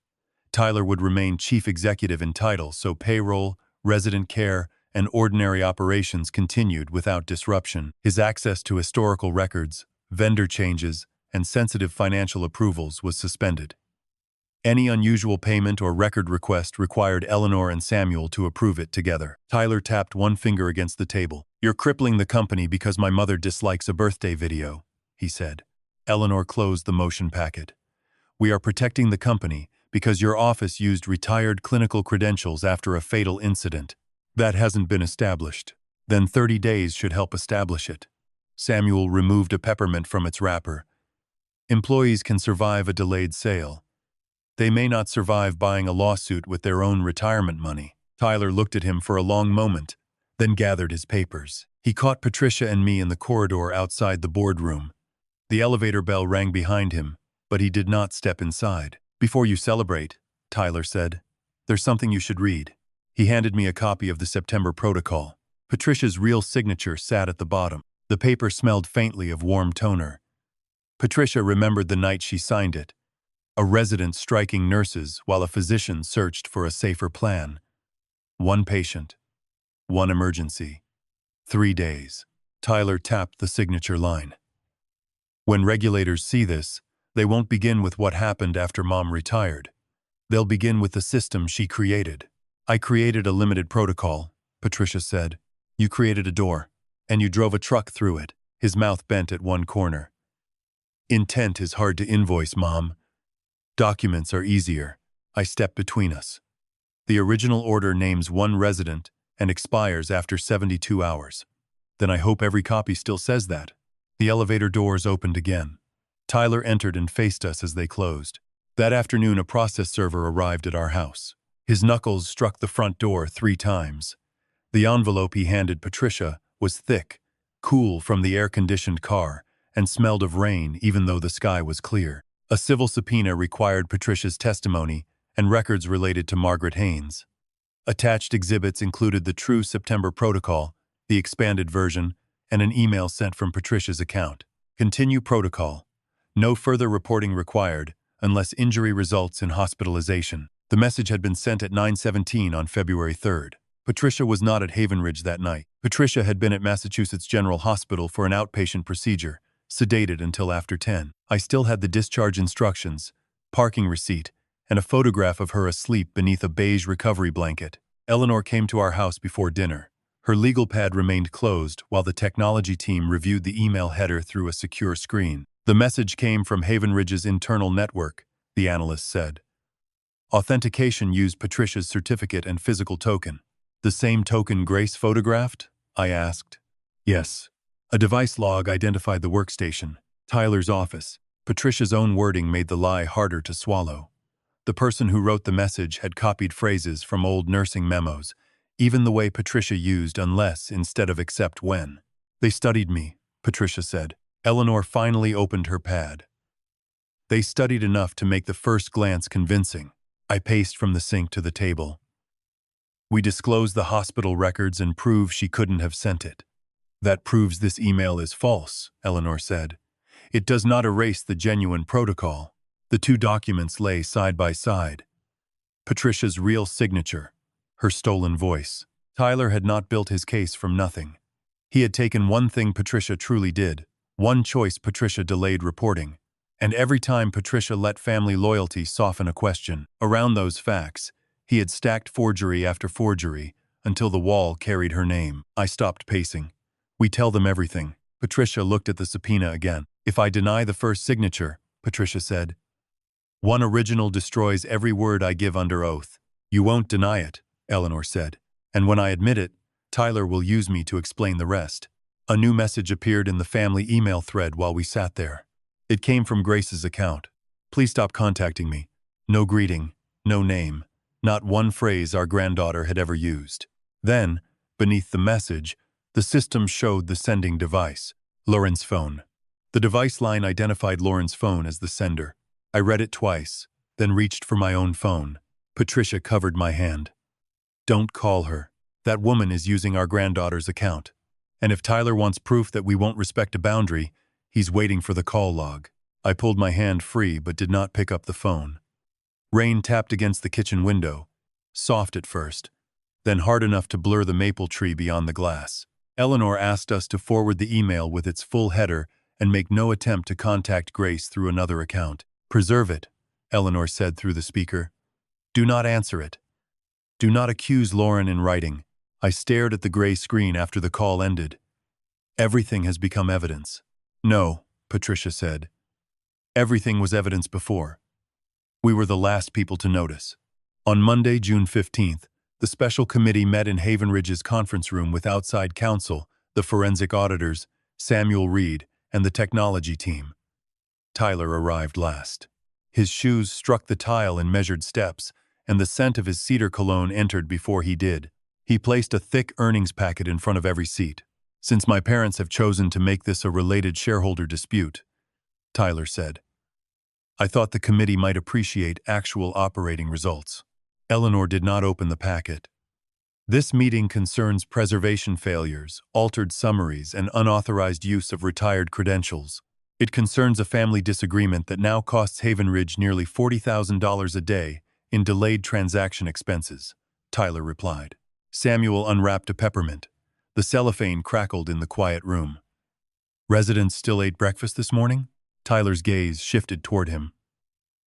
A: Tyler would remain chief executive in title, so payroll, resident care, and ordinary operations continued without disruption. His access to historical records, vendor changes, and sensitive financial approvals was suspended. Any unusual payment or record request required Eleanor and Samuel to approve it together. Tyler tapped one finger against the table. "You're crippling the company because my mother dislikes a birthday video," he said. Eleanor closed the motion packet. We are protecting the company because your office used retired clinical credentials after a fatal incident. That hasn't been established. Then 30 days should help establish it. Samuel removed a peppermint from its wrapper. Employees can survive a delayed sale. They may not survive buying a lawsuit with their own retirement money. Tyler looked at him for a long moment, then gathered his papers. He caught Patricia and me in the corridor outside the boardroom. The elevator bell rang behind him, but he did not step inside. Before you celebrate, Tyler said, there's something you should read. He handed me a copy of the September protocol. Patricia's real signature sat at the bottom. The paper smelled faintly of warm toner. Patricia remembered the night she signed it. A resident striking nurses while a physician searched for a safer plan. 1 patient. 1 emergency. 3 days. Tyler tapped the signature line. When regulators see this, they won't begin with what happened after Mom retired. They'll begin with the system she created. I created a limited protocol, Patricia said. You created a door, and you drove a truck through it. His mouth bent at one corner. Intent is hard to invoice, Mom. Documents are easier. I stepped between us. The original order names 1 resident and expires after 72 hours. Then I hope every copy still says that. The elevator doors opened again. Tyler entered and faced us as they closed. That afternoon, a process server arrived at our house. His knuckles struck the front door 3 times. The envelope he handed Patricia was thick, cool from the air-conditioned car, and smelled of rain even though the sky was clear. A civil subpoena required Patricia's testimony and records related to Margaret Haynes. Attached exhibits included the true September protocol, the expanded version, and an email sent from Patricia's account. Continue protocol. No further reporting required unless injury results in hospitalization. The message had been sent at 9:17 on February 3rd. Patricia was not at Havenridge that night. Patricia had been at Massachusetts General Hospital for an outpatient procedure, sedated until after 10. I still had the discharge instructions, parking receipt, and a photograph of her asleep beneath a beige recovery blanket. Eleanor came to our house before dinner. Her legal pad remained closed while the technology team reviewed the email header through a secure screen. The message came from Havenridge's internal network, the analyst said. Authentication used Patricia's certificate and physical token. The same token Grace photographed? I asked. Yes. A device log identified the workstation, Tyler's office. Patricia's own wording made the lie harder to swallow. The person who wrote the message had copied phrases from old nursing memos, even the way Patricia used unless instead of except when. They studied me, Patricia said. Eleanor finally opened her pad. They studied enough to make the first glance convincing. I paced from the sink to the table. We disclosed the hospital records and proved she couldn't have sent it. That proves this email is false, Eleanor said. It does not erase the genuine protocol. The 2 documents lay side by side. Patricia's real signature, her stolen voice. Tyler had not built his case from nothing. He had taken one thing Patricia truly did, one choice Patricia delayed reporting, and every time Patricia let family loyalty soften a question. Around those facts, he had stacked forgery after forgery until the wall carried her name. I stopped pacing. We tell them everything. Patricia looked at the subpoena again. If I deny the first signature, Patricia said, 1 original destroys every word I give under oath. You won't deny it, Eleanor said. And when I admit it, Tyler will use me to explain the rest. A new message appeared in the family email thread while we sat there. It came from Grace's account. Please stop contacting me. No greeting, no name, not one phrase our granddaughter had ever used. Then, beneath the message, the system showed the sending device, Lauren's phone. The device line identified Lauren's phone as the sender. I read it twice, then reached for my own phone. Patricia covered my hand. Don't call her. That woman is using our granddaughter's account. And if Tyler wants proof that we won't respect a boundary, he's waiting for the call log. I pulled my hand free but did not pick up the phone. Rain tapped against the kitchen window, soft at first, then hard enough to blur the maple tree beyond the glass. Eleanor asked us to forward the email with its full header and make no attempt to contact Grace through another account. Preserve it, Eleanor said through the speaker. Do not answer it. Do not accuse Lauren in writing. I stared at the gray screen after the call ended. Everything has become evidence. No, Patricia said. Everything was evidence before. We were the last people to notice. On Monday, June 15th, the special committee met in Havenridge's conference room with outside counsel, the forensic auditors, Samuel Reed, and the technology team. Tyler arrived last. His shoes struck the tile in measured steps, and the scent of his cedar cologne entered before he did. He placed a thick earnings packet in front of every seat. "Since my parents have chosen to make this a related shareholder dispute," Tyler said, "I thought the committee might appreciate actual operating results." Eleanor did not open the packet. "This meeting concerns preservation failures, altered summaries, and unauthorized use of retired credentials. It concerns a family disagreement that now costs Havenridge nearly $40,000 a day in delayed transaction expenses," Tyler replied. Samuel unwrapped a peppermint. The cellophane crackled in the quiet room. "Residents still ate breakfast this morning?" Tyler's gaze shifted toward him.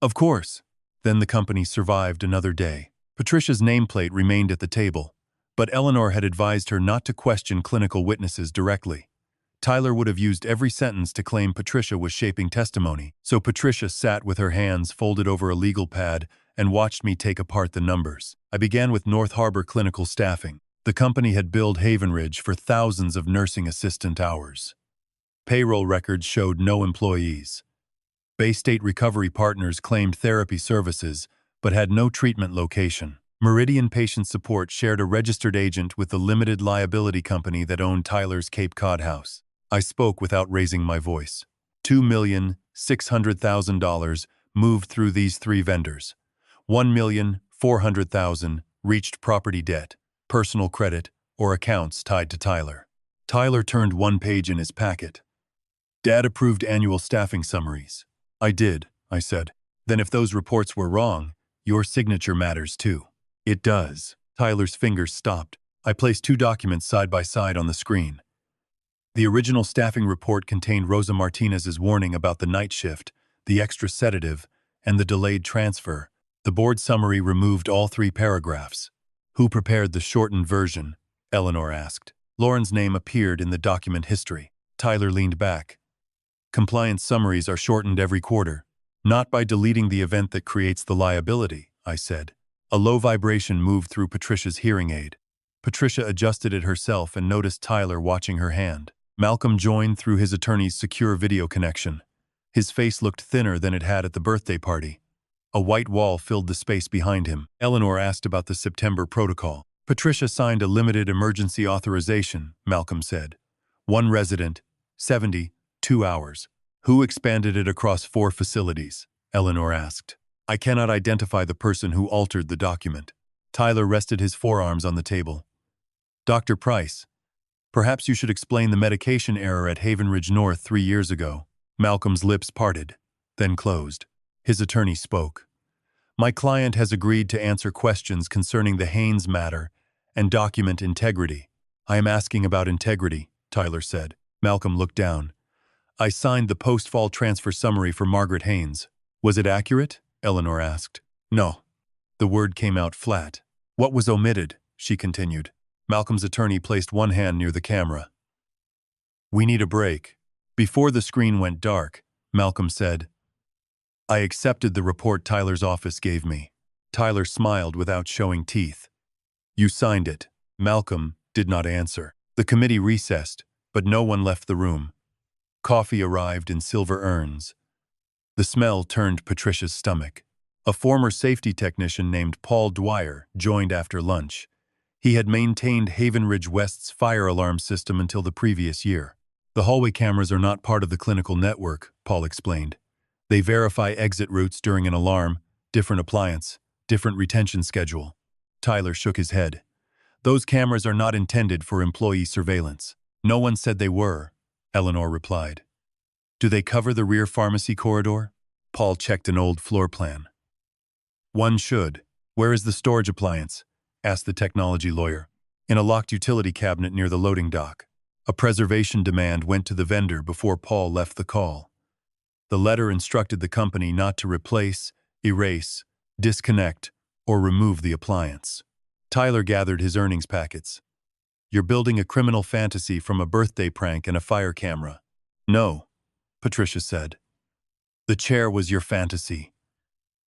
A: "Of course." Then the company survived another day. Patricia's nameplate remained at the table, but Eleanor had advised her not to question clinical witnesses directly. Tyler would have used every sentence to claim Patricia was shaping testimony, so Patricia sat with her hands folded over a legal pad and watched me take apart the numbers. I began with North Harbor clinical staffing. The company had billed Havenridge for thousands of nursing assistant hours. Payroll records showed no employees. Bay State Recovery Partners claimed therapy services, but had no treatment location. Meridian Patient Support shared a registered agent with the limited liability company that owned Tyler's Cape Cod house. I spoke without raising my voice. $2,600,000 moved through these three vendors. $1,400,000 reached property debt, personal credit, or accounts tied to Tyler. Tyler turned one page in his packet. "Dad approved annual staffing summaries." "I did," I said. "Then if those reports were wrong, your signature matters too." "It does." Tyler's fingers stopped. I placed two documents side by side on the screen. The original staffing report contained Rosa Martinez's warning about the night shift, the extra sedative, and the delayed transfer. The board summary removed all three paragraphs. "Who prepared the shortened version?" Eleanor asked. Lauren's name appeared in the document history. Tyler leaned back. "Compliance summaries are shortened every quarter. Not by deleting the event that creates the liability," I said. A low vibration moved through Patricia's hearing aid. Patricia adjusted it herself and noticed Tyler watching her hand. Malcolm joined through his attorney's secure video connection. His face looked thinner than it had at the birthday party. A white wall filled the space behind him. Eleanor asked about the September protocol. "Patricia signed a limited emergency authorization," Malcolm said. "One resident, 72 hours. "Who expanded it across 4 facilities?" Eleanor asked. "I cannot identify the person who altered the document." Tyler rested his forearms on the table. "Dr. Price, perhaps you should explain the medication error at Havenridge North 3 years ago." Malcolm's lips parted, then closed. His attorney spoke. "My client has agreed to answer questions concerning the Haynes matter and document integrity." "I am asking about integrity," Tyler said. Malcolm looked down. "I signed the post-fall transfer summary for Margaret Haynes." "Was it accurate?" Eleanor asked. "No." The word came out flat. "What was omitted?" she continued. Malcolm's attorney placed one hand near the camera. "We need a break." Before the screen went dark, Malcolm said, "I accepted the report Tyler's office gave me." Tyler smiled without showing teeth. "You signed it." Malcolm did not answer. The committee recessed, but no one left the room. Coffee arrived in silver urns. The smell turned Patricia's stomach. A former safety technician named Paul Dwyer joined after lunch. He had maintained Havenridge West's fire alarm system until the previous year. "The hallway cameras are not part of the clinical network," Paul explained. "They verify exit routes during an alarm, different appliance, different retention schedule." Tyler shook his head. "Those cameras are not intended for employee surveillance." "No one said they were," Eleanor replied. "Do they cover the rear pharmacy corridor?" Paul checked an old floor plan. "One should." "Where is the storage appliance?" asked the technology lawyer. "In a locked utility cabinet near the loading dock." A preservation demand went to the vendor before Paul left the call. The letter instructed the company not to replace, erase, disconnect, or remove the appliance. Tyler gathered his earnings packets. "You're building a criminal fantasy from a birthday prank and a fire camera." "No," Patricia said. The chair was your fantasy.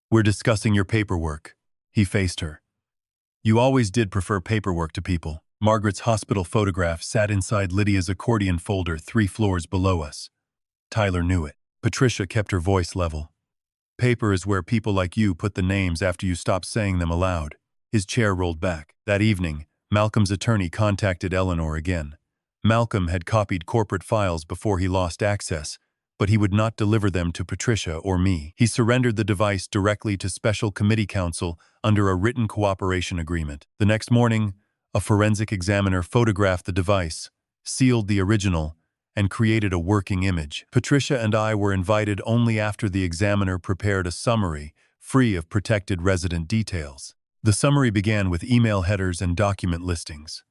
A: We're discussing your paperwork. He faced her. You always did prefer paperwork to people. Margaret's hospital photograph sat inside Lydia's accordion folder 3 floors below us. Tyler knew it. Patricia kept her voice level. Paper is where people like you put the names after you stop saying them aloud. His chair rolled back. That evening, Malcolm's attorney contacted Eleanor again. Malcolm had copied corporate files before he lost access, but he would not deliver them to Patricia or me. He surrendered the device directly to Special Committee Counsel under a written cooperation agreement. The next morning, a forensic examiner photographed the device, sealed the original, and created a working image. Patricia and I were invited only after the examiner prepared a summary, free of protected resident details. The summary began with email headers and document listings.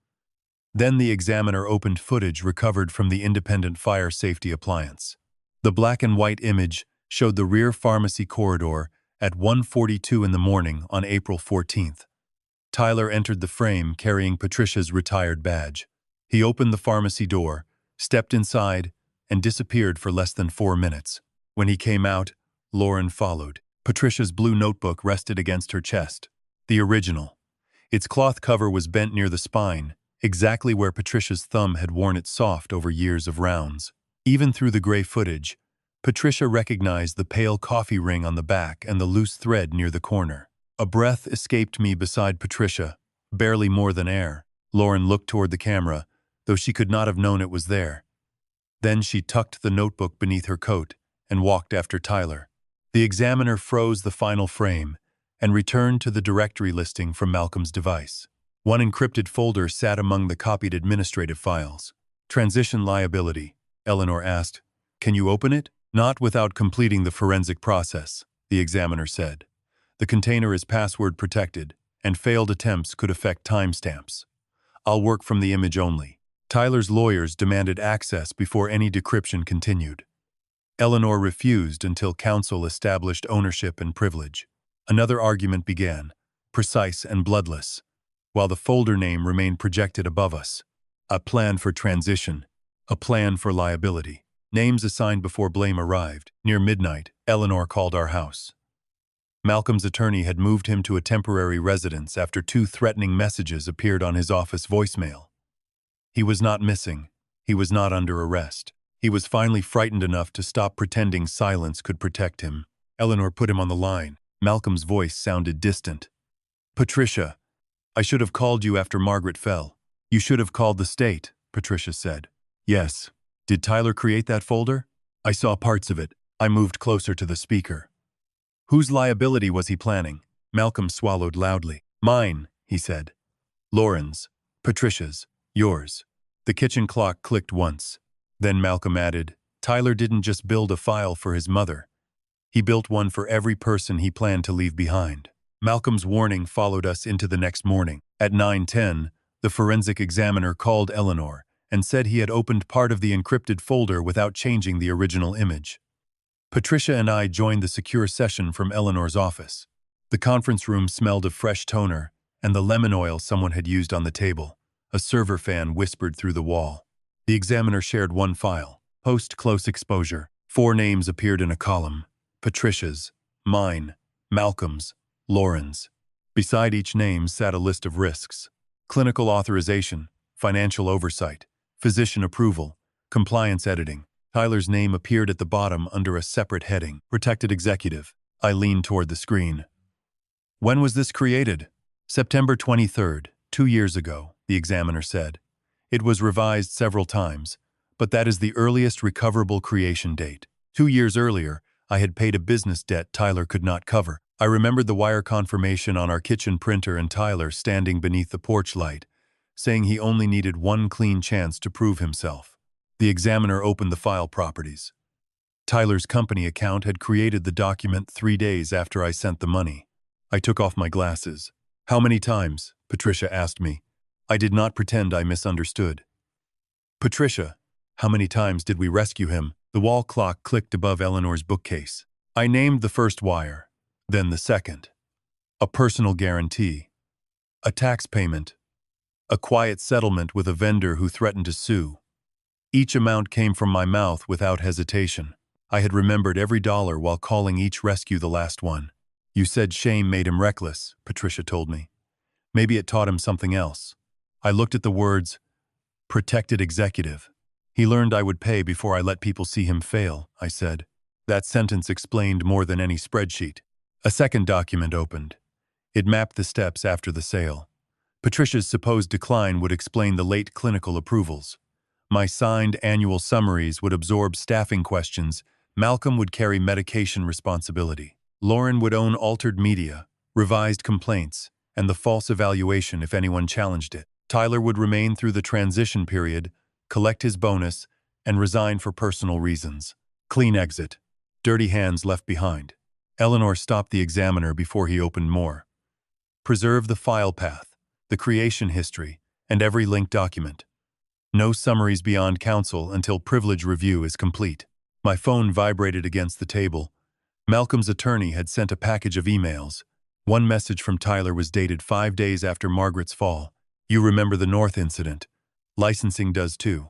A: Then the examiner opened footage recovered from the independent fire safety appliance. The black and white image showed the rear pharmacy corridor at 1:42 in the morning on April 14th. Tyler entered the frame carrying Patricia's retired badge. He opened the pharmacy door, stepped inside, and disappeared for less than 4 minutes. When he came out, Lauren followed. Patricia's blue notebook rested against her chest. The original. Its cloth cover was bent near the spine, exactly where Patricia's thumb had worn it soft over years of rounds. Even through the gray footage, Patricia recognized the pale coffee ring on the back and the loose thread near the corner. A breath escaped me beside Patricia, barely more than air. Lauren looked toward the camera, though she could not have known it was there. Then she tucked the notebook beneath her coat and walked after Tyler. The examiner froze the final frame and returned to the directory listing from Malcolm's device. One encrypted folder sat among the copied administrative files. Transition liability, Eleanor asked. Can you open it? Not without completing the forensic process, the examiner said. The container is password protected, and failed attempts could affect timestamps. I'll work from the image only. Tyler's lawyers demanded access before any decryption continued. Eleanor refused until counsel established ownership and privilege. Another argument began, precise and bloodless, while the folder name remained projected above us. A plan for transition, a plan for liability. Names assigned before blame arrived. Near midnight, Eleanor called our house. Malcolm's attorney had moved him to a temporary residence after 2 threatening messages appeared on his office voicemail. He was not missing. He was not under arrest. He was finally frightened enough to stop pretending silence could protect him. Eleanor put him on the line. Malcolm's voice sounded distant. Patricia, I should have called you after Margaret fell. You should have called the state, Patricia said. Yes. Did Tyler create that folder? I saw parts of it. I moved closer to the speaker. Whose liability was he planning? Malcolm swallowed loudly. Mine, he said. Lauren's. Patricia's. Yours. The kitchen clock clicked once. Then Malcolm added, Tyler didn't just build a file for his mother. He built one for every person he planned to leave behind. Malcolm's warning followed us into the next morning. At 9:10, the forensic examiner called Eleanor and said he had opened part of the encrypted folder without changing the original image. Patricia and I joined the secure session from Eleanor's office. The conference room smelled of fresh toner and the lemon oil someone had used on the table. A server fan whispered through the wall. The examiner shared one file. Post-close exposure. 4 names appeared in a column. Patricia's, mine, Malcolm's, Lauren's. Beside each name sat a list of risks. Clinical authorization, financial oversight, physician approval, compliance editing. Tyler's name appeared at the bottom under a separate heading. Protected executive. I leaned toward the screen. When was this created? September 23rd, 2 years ago, the examiner said. It was revised several times, but that is the earliest recoverable creation date. 2 years earlier, I had paid a business debt Tyler could not cover. I remembered the wire confirmation on our kitchen printer and Tyler standing beneath the porch light, saying he only needed one clean chance to prove himself. The examiner opened the file properties. Tyler's company account had created the document 3 days after I sent the money. I took off my glasses. How many times? Patricia asked me. I did not pretend I misunderstood. Patricia, how many times did we rescue him? The wall clock clicked above Eleanor's bookcase. I named the first wire, then the second. A personal guarantee. A tax payment. A quiet settlement with a vendor who threatened to sue. Each amount came from my mouth without hesitation. I had remembered every dollar while calling each rescue the last one. You said shame made him reckless, Patricia told me. Maybe it taught him something else. I looked at the words, protected executive. He learned I would pay before I let people see him fail, I said. That sentence explained more than any spreadsheet. A second document opened. It mapped the steps after the sale. Patricia's supposed decline would explain the late clinical approvals. My signed annual summaries would absorb staffing questions. Malcolm would carry medication responsibility. Lauren would own altered media, revised complaints, and the false evaluation if anyone challenged it. Tyler would remain through the transition period, collect his bonus, and resign for personal reasons. Clean exit. Dirty hands left behind. Eleanor stopped the examiner before he opened more. Preserve the file path, the creation history, and every linked document. No summaries beyond counsel until privilege review is complete. My phone vibrated against the table. Malcolm's attorney had sent a package of emails. One message from Tyler was dated 5 days after Margaret's fall. You remember the North incident. Licensing does too.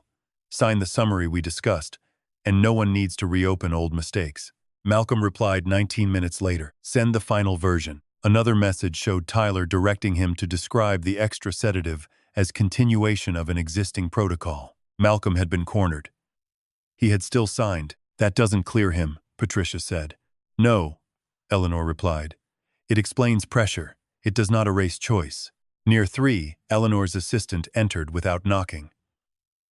A: Sign the summary we discussed, and no one needs to reopen old mistakes. Malcolm replied 19 minutes later. Send the final version. Another message showed Tyler directing him to describe the extra sedative as continuation of an existing protocol. Malcolm had been cornered. He had still signed. That doesn't clear him, Patricia said. No, Eleanor replied. It explains pressure. It does not erase choice. Near 3, Eleanor's assistant entered without knocking.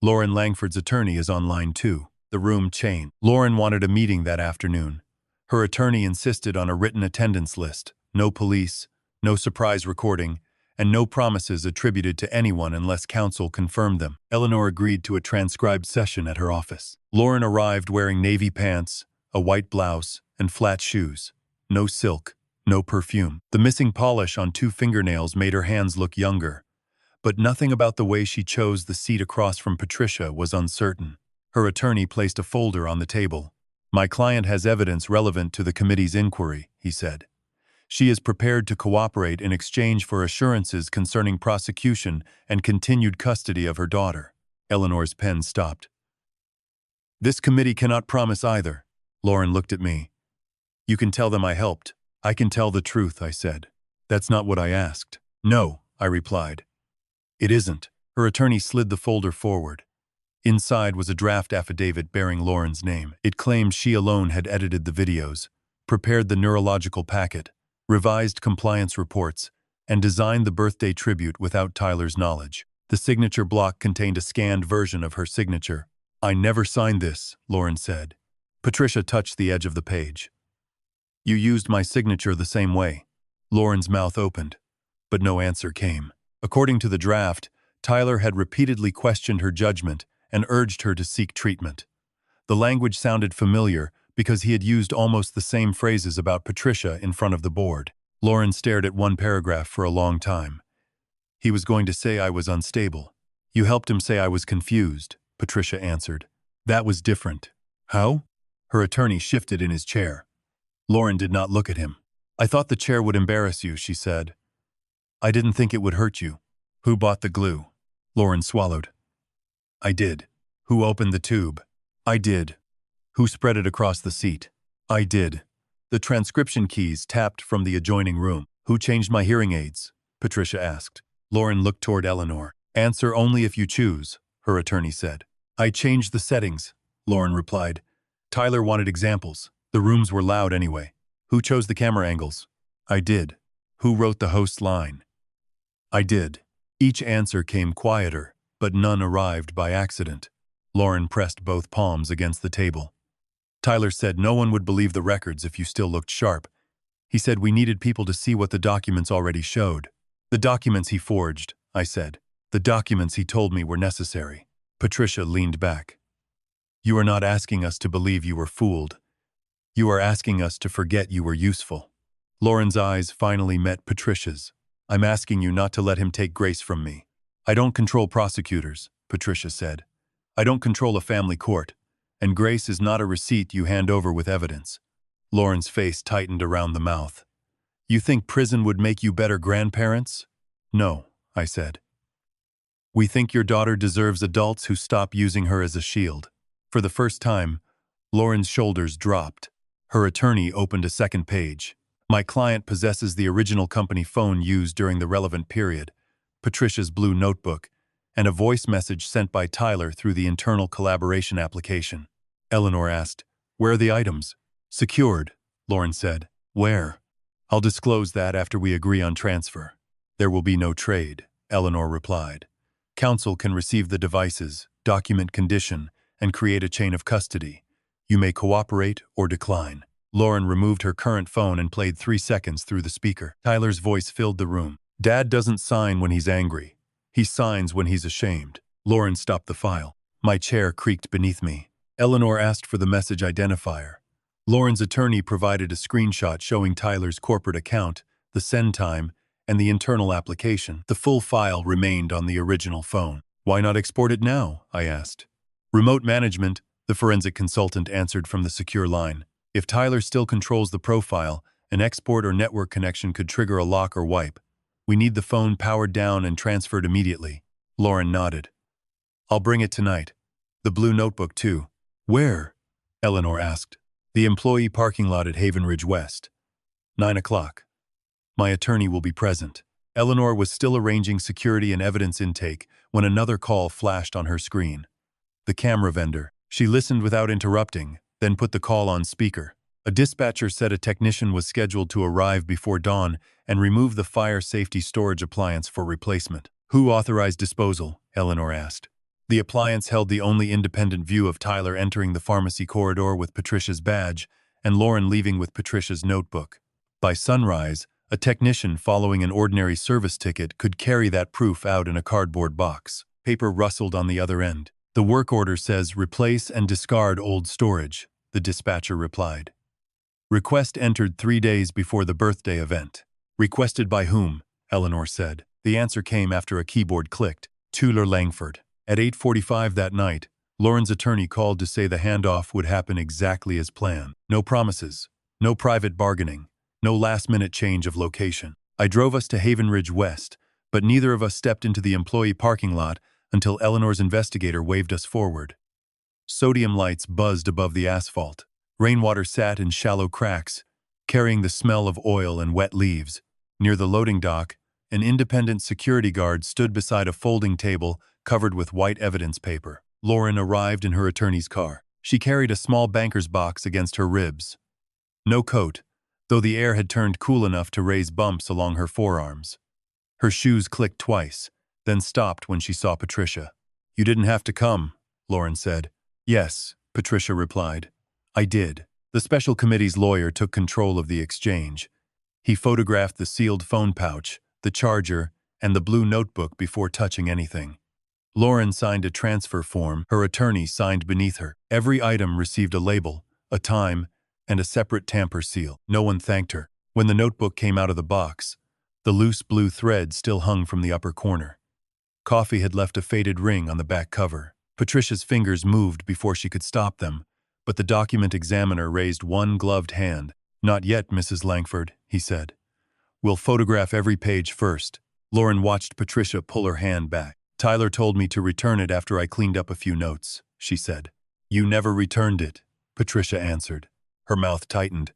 A: Lauren Langford's attorney is on line 2. The room chained. Lauren wanted a meeting that afternoon. Her attorney insisted on a written attendance list, no police, no surprise recording, and no promises attributed to anyone unless counsel confirmed them. Eleanor agreed to a transcribed session at her office. Lauren arrived wearing navy pants, a white blouse, and flat shoes. No silk, no perfume. The missing polish on 2 fingernails made her hands look younger, but nothing about the way she chose the seat across from Patricia was uncertain. Her attorney placed a folder on the table. My client has evidence relevant to the committee's inquiry, he said. She is prepared to cooperate in exchange for assurances concerning prosecution and continued custody of her daughter. Eleanor's pen stopped. This committee cannot promise either. Lauren looked at me. You can tell them I helped. I can tell the truth, I said. That's not what I asked. No, I replied. It isn't. Her attorney slid the folder forward. Inside was a draft affidavit bearing Lauren's name. It claimed she alone had edited the videos, prepared the neurological packet, revised compliance reports, and designed the birthday tribute without Tyler's knowledge. The signature block contained a scanned version of her signature. I never signed this, Lauren said. Patricia touched the edge of the page. You used my signature the same way. Lauren's mouth opened, but no answer came. According to the draft, Tyler had repeatedly questioned her judgment and urged her to seek treatment. The language sounded familiar because he had used almost the same phrases about Patricia in front of the board. Lauren stared at one paragraph for a long time. He was going to say I was unstable. You helped him say I was confused, Patricia answered. That was different. How? Her attorney shifted in his chair. Lauren did not look at him. I thought the chair would embarrass you, she said. I didn't think it would hurt you. Who bought the glue? Lauren swallowed. I did. Who opened the tube? I did. Who spread it across the seat? I did. The transcription keys tapped from the adjoining room. Who changed my hearing aids? Patricia asked. Lauren looked toward Eleanor. Answer only if you choose, her attorney said. I changed the settings, Lauren replied. Tyler wanted examples. The rooms were loud anyway. Who chose the camera angles? I did. Who wrote the host line? I did. Each answer came quieter, but none arrived by accident. Lauren pressed both palms against the table. Tyler said no one would believe the records if you still looked sharp. He said we needed people to see what the documents already showed. The documents he forged, I said. The documents he told me were necessary. Patricia leaned back. You are not asking us to believe you were fooled. You are asking us to forget you were useful. Lauren's eyes finally met Patricia's. I'm asking you not to let him take grace from me. I don't control prosecutors, Patricia said. I don't control a family court, and grace is not a receipt you hand over with evidence. Lauren's face tightened around the mouth. You think prison would make you better grandparents? No, I said. We think your daughter deserves adults who stop using her as a shield. For the first time, Lauren's shoulders dropped. Her attorney opened a second page. My client possesses the original company phone used during the relevant period, Patricia's blue notebook, and a voice message sent by Tyler through the internal collaboration application. Eleanor asked, "Where are the items?" "Secured," Lauren said. "Where?" "I'll disclose that after we agree on transfer." "There will be no trade," Eleanor replied. "Counsel can receive the devices, document condition, and create a chain of custody. You may cooperate or decline." Lauren removed her current phone and played 3 seconds through the speaker. Tyler's voice filled the room. "Dad doesn't sign when he's angry. He signs when he's ashamed." Lauren stopped the file. My chair creaked beneath me. Eleanor asked for the message identifier. Lauren's attorney provided a screenshot showing Tyler's corporate account, the send time, and the internal application. The full file remained on the original phone. "Why not export it now?" I asked. "Remote management," the forensic consultant answered from the secure line. "If Tyler still controls the profile, an export or network connection could trigger a lock or wipe. We need the phone powered down and transferred immediately." Lauren nodded. "I'll bring it tonight. The blue notebook, too." "Where?" Eleanor asked. "The employee parking lot at Havenridge West. 9 o'clock. My attorney will be present." Eleanor was still arranging security and evidence intake when another call flashed on her screen. The camera vendor. She listened without interrupting, then put the call on speaker. A dispatcher said a technician was scheduled to arrive before dawn and remove the fire safety storage appliance for replacement. "Who authorized disposal?" Eleanor asked. The appliance held the only independent view of Tyler entering the pharmacy corridor with Patricia's badge and Lauren leaving with Patricia's notebook. By sunrise, a technician following an ordinary service ticket could carry that proof out in a cardboard box. Paper rustled on the other end. "The work order says replace and discard old storage," the dispatcher replied. "Request entered 3 days before the birthday event." "Requested by whom?" Eleanor said. The answer came after a keyboard clicked. "Tuller Langford." At 8:45 that night, Lauren's attorney called to say the handoff would happen exactly as planned. No promises, no private bargaining, no last-minute change of location. I drove us to Havenridge West, but neither of us stepped into the employee parking lot until Eleanor's investigator waved us forward. Sodium lights buzzed above the asphalt. Rainwater sat in shallow cracks, carrying the smell of oil and wet leaves. Near the loading dock, an independent security guard stood beside a folding table covered with white evidence paper. Lauren arrived in her attorney's car. She carried a small banker's box against her ribs. No coat, though the air had turned cool enough to raise bumps along her forearms. Her shoes clicked twice, then stopped when she saw Patricia. "You didn't have to come," Lauren said. "Yes," Patricia replied. "I did." The special committee's lawyer took control of the exchange. He photographed the sealed phone pouch, the charger, and the blue notebook before touching anything. Lauren signed a transfer form. Her attorney signed beneath her. Every item received a label, a time, and a separate tamper seal. No one thanked her. When the notebook came out of the box, the loose blue thread still hung from the upper corner. Coffee had left a faded ring on the back cover. Patricia's fingers moved before she could stop them, but the document examiner raised one gloved hand. "Not yet, Mrs. Langford," he said. "We'll photograph every page first." Lauren watched Patricia pull her hand back. "Tyler told me to return it after I cleaned up a few notes," she said. "You never returned it," Patricia answered. Her mouth tightened.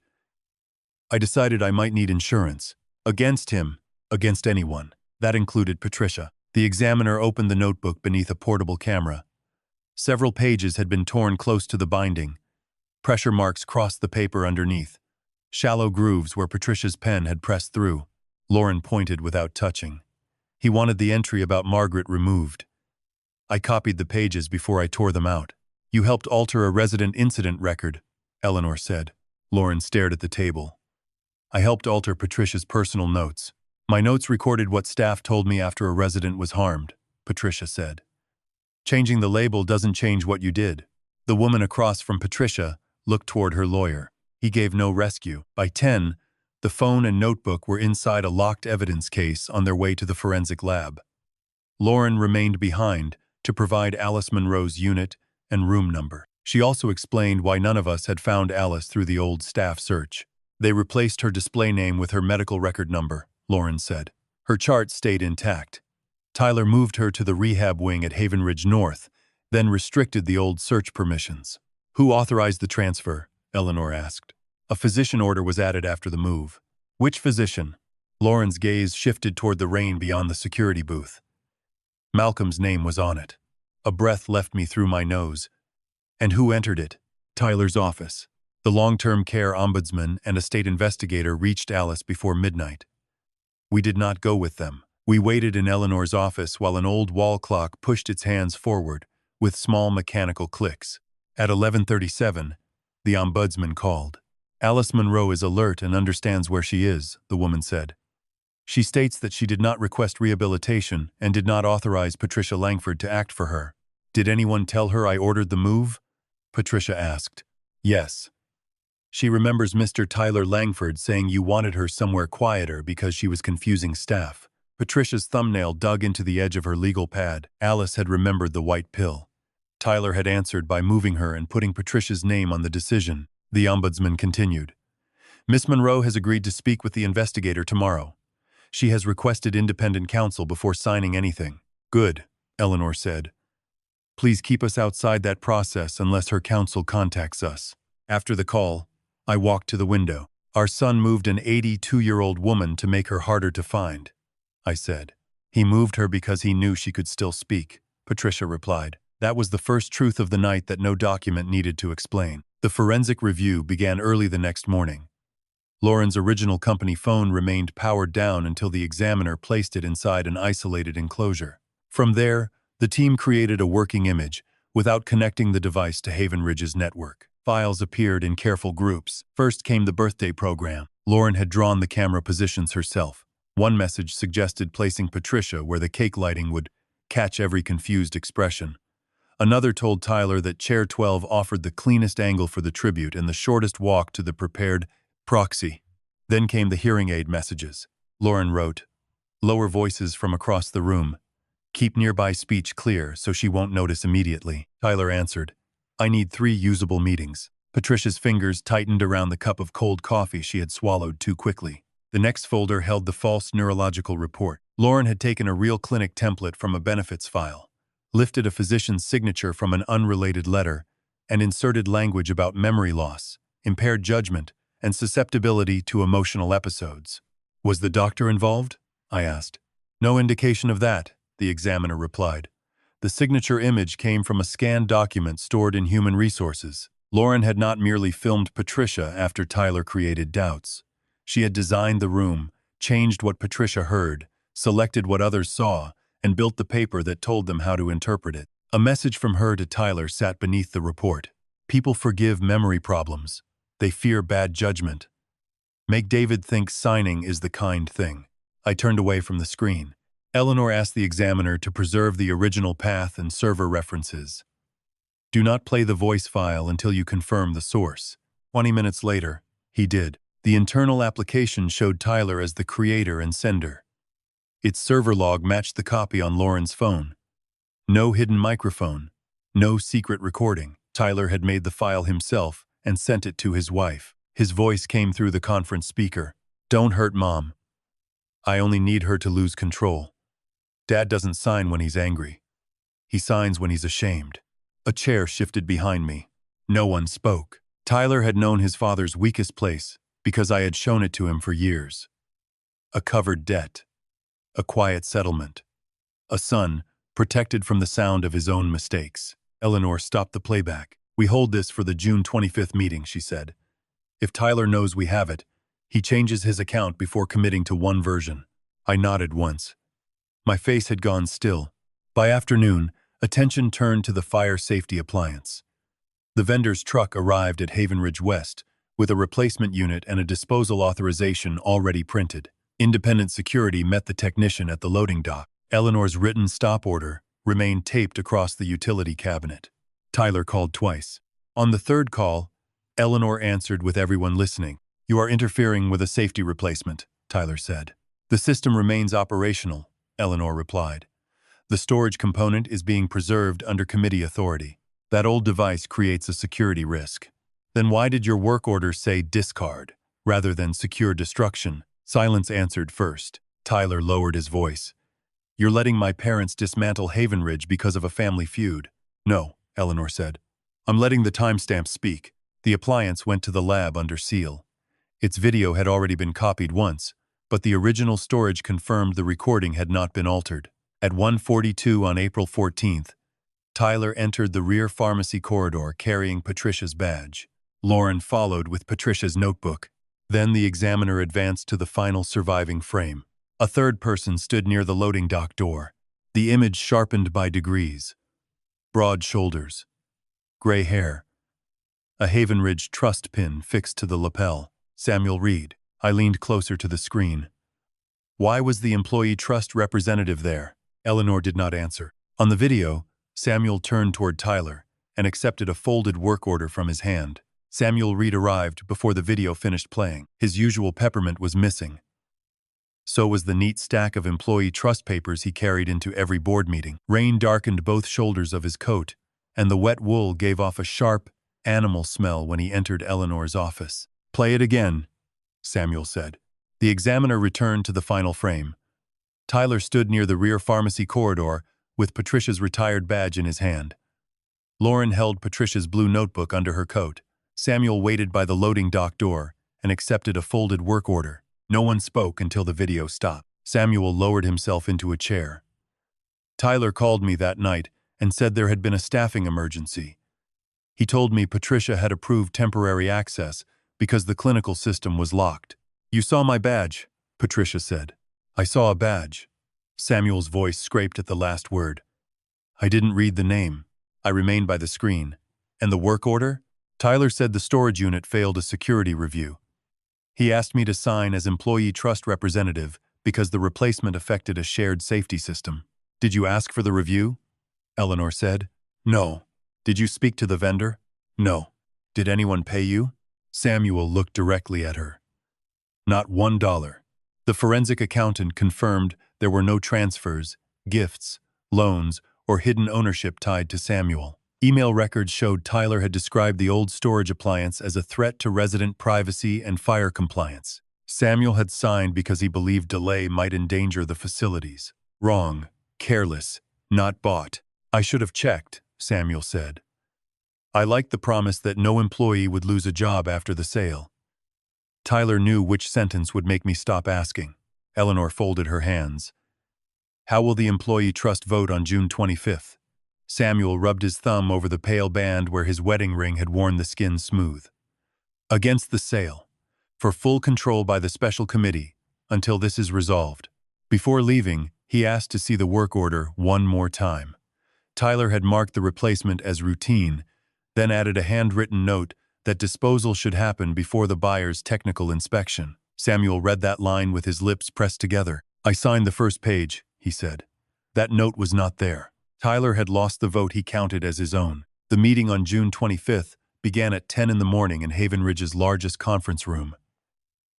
A: "I decided I might need insurance. Against him, against anyone." That included Patricia. The examiner opened the notebook beneath a portable camera. Several pages had been torn close to the binding. Pressure marks crossed the paper underneath. Shallow grooves where Patricia's pen had pressed through. Lauren pointed without touching. He wanted the entry about Margaret removed. "I copied the pages before I tore them out." "You helped alter a resident incident record," Eleanor said. Lauren stared at the table. "I helped alter Patricia's personal notes. My notes recorded what staff told me after a resident was harmed," Patricia said. "Changing the label doesn't change what you did." The woman across from Patricia looked toward her lawyer. He gave no rescue. By 10, the phone and notebook were inside a locked evidence case on their way to the forensic lab. Lauren remained behind to provide Alice Monroe's unit and room number. She also explained why none of us had found Alice through the old staff search. "They replaced her display name with her medical record number," Lauren said. "Her chart stayed intact. Tyler moved her to the rehab wing at Havenridge North, then restricted the old search permissions." Who authorized the transfer? Eleanor asked. A physician order was added after the move. Which physician? Lauren's gaze shifted toward the rain beyond the security booth. Malcolm's name was on it. A breath left me through my nose. And who entered it? Tyler's office. The long-term care ombudsman and a state investigator reached Alice before midnight. We did not go with them. We waited in Eleanor's office while an old wall clock pushed its hands forward, with small mechanical clicks. At 11:37, the ombudsman called. Alice Monroe is alert and understands where she is, the woman said. She states that she did not request rehabilitation and did not authorize Patricia Langford to act for her. Did anyone tell her I ordered the move? Patricia asked. Yes. She remembers Mr. Tyler Langford saying you wanted her somewhere quieter because she was confusing staff. Patricia's thumbnail dug into the edge of her legal pad. Alice had remembered the white pill. Tyler had answered by moving her and putting Patricia's name on the decision. The ombudsman continued. Miss Monroe has agreed to speak with the investigator tomorrow. She has requested independent counsel before signing anything. Good, Eleanor said. Please keep us outside that process unless her counsel contacts us. After the call, I walked to the window. Our son moved an 82-year-old woman to make her harder to find, I said. He moved her because he knew she could still speak, Patricia replied. That was the first truth of the night that no document needed to explain. The forensic review began early the next morning. Lauren's original company phone remained powered down until the examiner placed it inside an isolated enclosure. From there, the team created a working image without connecting the device to Havenridge's network. Files appeared in careful groups. First came the birthday program. Lauren had drawn the camera positions herself. One message suggested placing Patricia where the cake lighting would catch every confused expression. Another told Tyler that Chair 12 offered the cleanest angle for the tribute and the shortest walk to the prepared proxy. Then came the hearing aid messages. Lauren wrote, lower voices from across the room. Keep nearby speech clear so she won't notice immediately. Tyler answered, I need 3 usable meetings. Patricia's fingers tightened around the cup of cold coffee she had swallowed too quickly. The next folder held the false neurological report. Lauren had taken a real clinic template from a benefits file, lifted a physician's signature from an unrelated letter, and inserted language about memory loss, impaired judgment, and susceptibility to emotional episodes. Was the doctor involved? I asked. No indication of that, the examiner replied. The signature image came from a scanned document stored in human resources. Lauren had not merely filmed Patricia after Tyler created doubts. She had designed the room, changed what Patricia heard, selected what others saw, and built the paper that told them how to interpret it. A message from her to Tyler sat beneath the report. People forgive memory problems. They fear bad judgment. Make David think signing is the kind thing. I turned away from the screen. Eleanor asked the examiner to preserve the original path and server references. Do not play the voice file until you confirm the source. 20 minutes later, he did. The internal application showed Tyler as the creator and sender. Its server log matched the copy on Lauren's phone. No hidden microphone. No secret recording. Tyler had made the file himself and sent it to his wife. His voice came through the conference speaker. Don't hurt Mom. I only need her to lose control. Dad doesn't sign when he's angry. He signs when he's ashamed. A chair shifted behind me. No one spoke. Tyler had known his father's weakest place because I had shown it to him for years. A covered debt. A quiet settlement. A son protected from the sound of his own mistakes. Eleanor stopped the playback. We hold this for the June 25th meeting, she said. If Tyler knows we have it, he changes his account before committing to one version. I nodded once. My face had gone still. By afternoon, attention turned to the fire safety appliance. The vendor's truck arrived at Havenridge West with a replacement unit and a disposal authorization already printed. Independent security met the technician at the loading dock. Eleanor's written stop order remained taped across the utility cabinet. Tyler called twice. On the third call, Eleanor answered with everyone listening. You are interfering with a safety replacement, Tyler said. The system remains operational, Eleanor replied. The storage component is being preserved under committee authority. That old device creates a security risk. Then why did your work order say discard, rather than secure destruction? Silence answered first. Tyler lowered his voice. You're letting my parents dismantle Havenridge because of a family feud. No, Eleanor said. I'm letting the timestamp speak. The appliance went to the lab under seal. Its video had already been copied once, but the original storage confirmed the recording had not been altered. At 1:42 on April 14th, Tyler entered the rear pharmacy corridor carrying Patricia's badge. Lauren followed with Patricia's notebook. Then the examiner advanced to the final surviving frame. A third person stood near the loading dock door, the image sharpened by degrees. Broad shoulders, gray hair, a Havenridge trust pin fixed to the lapel. Samuel Reed. I leaned closer to the screen. Why was the employee trust representative there? Eleanor did not answer. On the video, Samuel turned toward Tyler and accepted a folded work order from his hand. Samuel Reed arrived before the video finished playing. His usual peppermint was missing. So was the neat stack of employee trust papers he carried into every board meeting. Rain darkened both shoulders of his coat, and the wet wool gave off a sharp, animal smell when he entered Eleanor's office. "Play it again," Samuel said. The examiner returned to the final frame. Tyler stood near the rear pharmacy corridor with Patricia's retired badge in his hand. Lauren held Patricia's blue notebook under her coat. Samuel waited by the loading dock door and accepted a folded work order. No one spoke until the video stopped. Samuel lowered himself into a chair. Tyler called me that night and said there had been a staffing emergency. He told me Patricia had approved temporary access because the clinical system was locked. "You saw my badge," Patricia said. "I saw a badge." Samuel's voice scraped at the last word. "I didn't read the name. I remained by the screen. And the work order?" Tyler said the storage unit failed a security review. He asked me to sign as employee trust representative because the replacement affected a shared safety system. "Did you ask for the review?" Eleanor said. "No." "Did you speak to the vendor?" "No." "Did anyone pay you?" Samuel looked directly at her. "Not $1. The forensic accountant confirmed there were no transfers, gifts, loans, or hidden ownership tied to Samuel. Email records showed Tyler had described the old storage appliance as a threat to resident privacy and fire compliance. Samuel had signed because he believed delay might endanger the facilities. Wrong, careless, not bought. "I should have checked," Samuel said. "I liked the promise that no employee would lose a job after the sale." Tyler knew which sentence would make me stop asking. Eleanor folded her hands. "How will the employee trust vote on June 25th? Samuel rubbed his thumb over the pale band where his wedding ring had worn the skin smooth. "Against the sale. For full control by the special committee, until this is resolved." Before leaving, he asked to see the work order one more time. Tyler had marked the replacement as routine, then added a handwritten note that disposal should happen before the buyer's technical inspection. Samuel read that line with his lips pressed together. "I signed the first page," he said. That note was not there. Tyler had lost the vote he counted as his own. The meeting on June 25th began at 10 in the morning in Havenridge's largest conference room.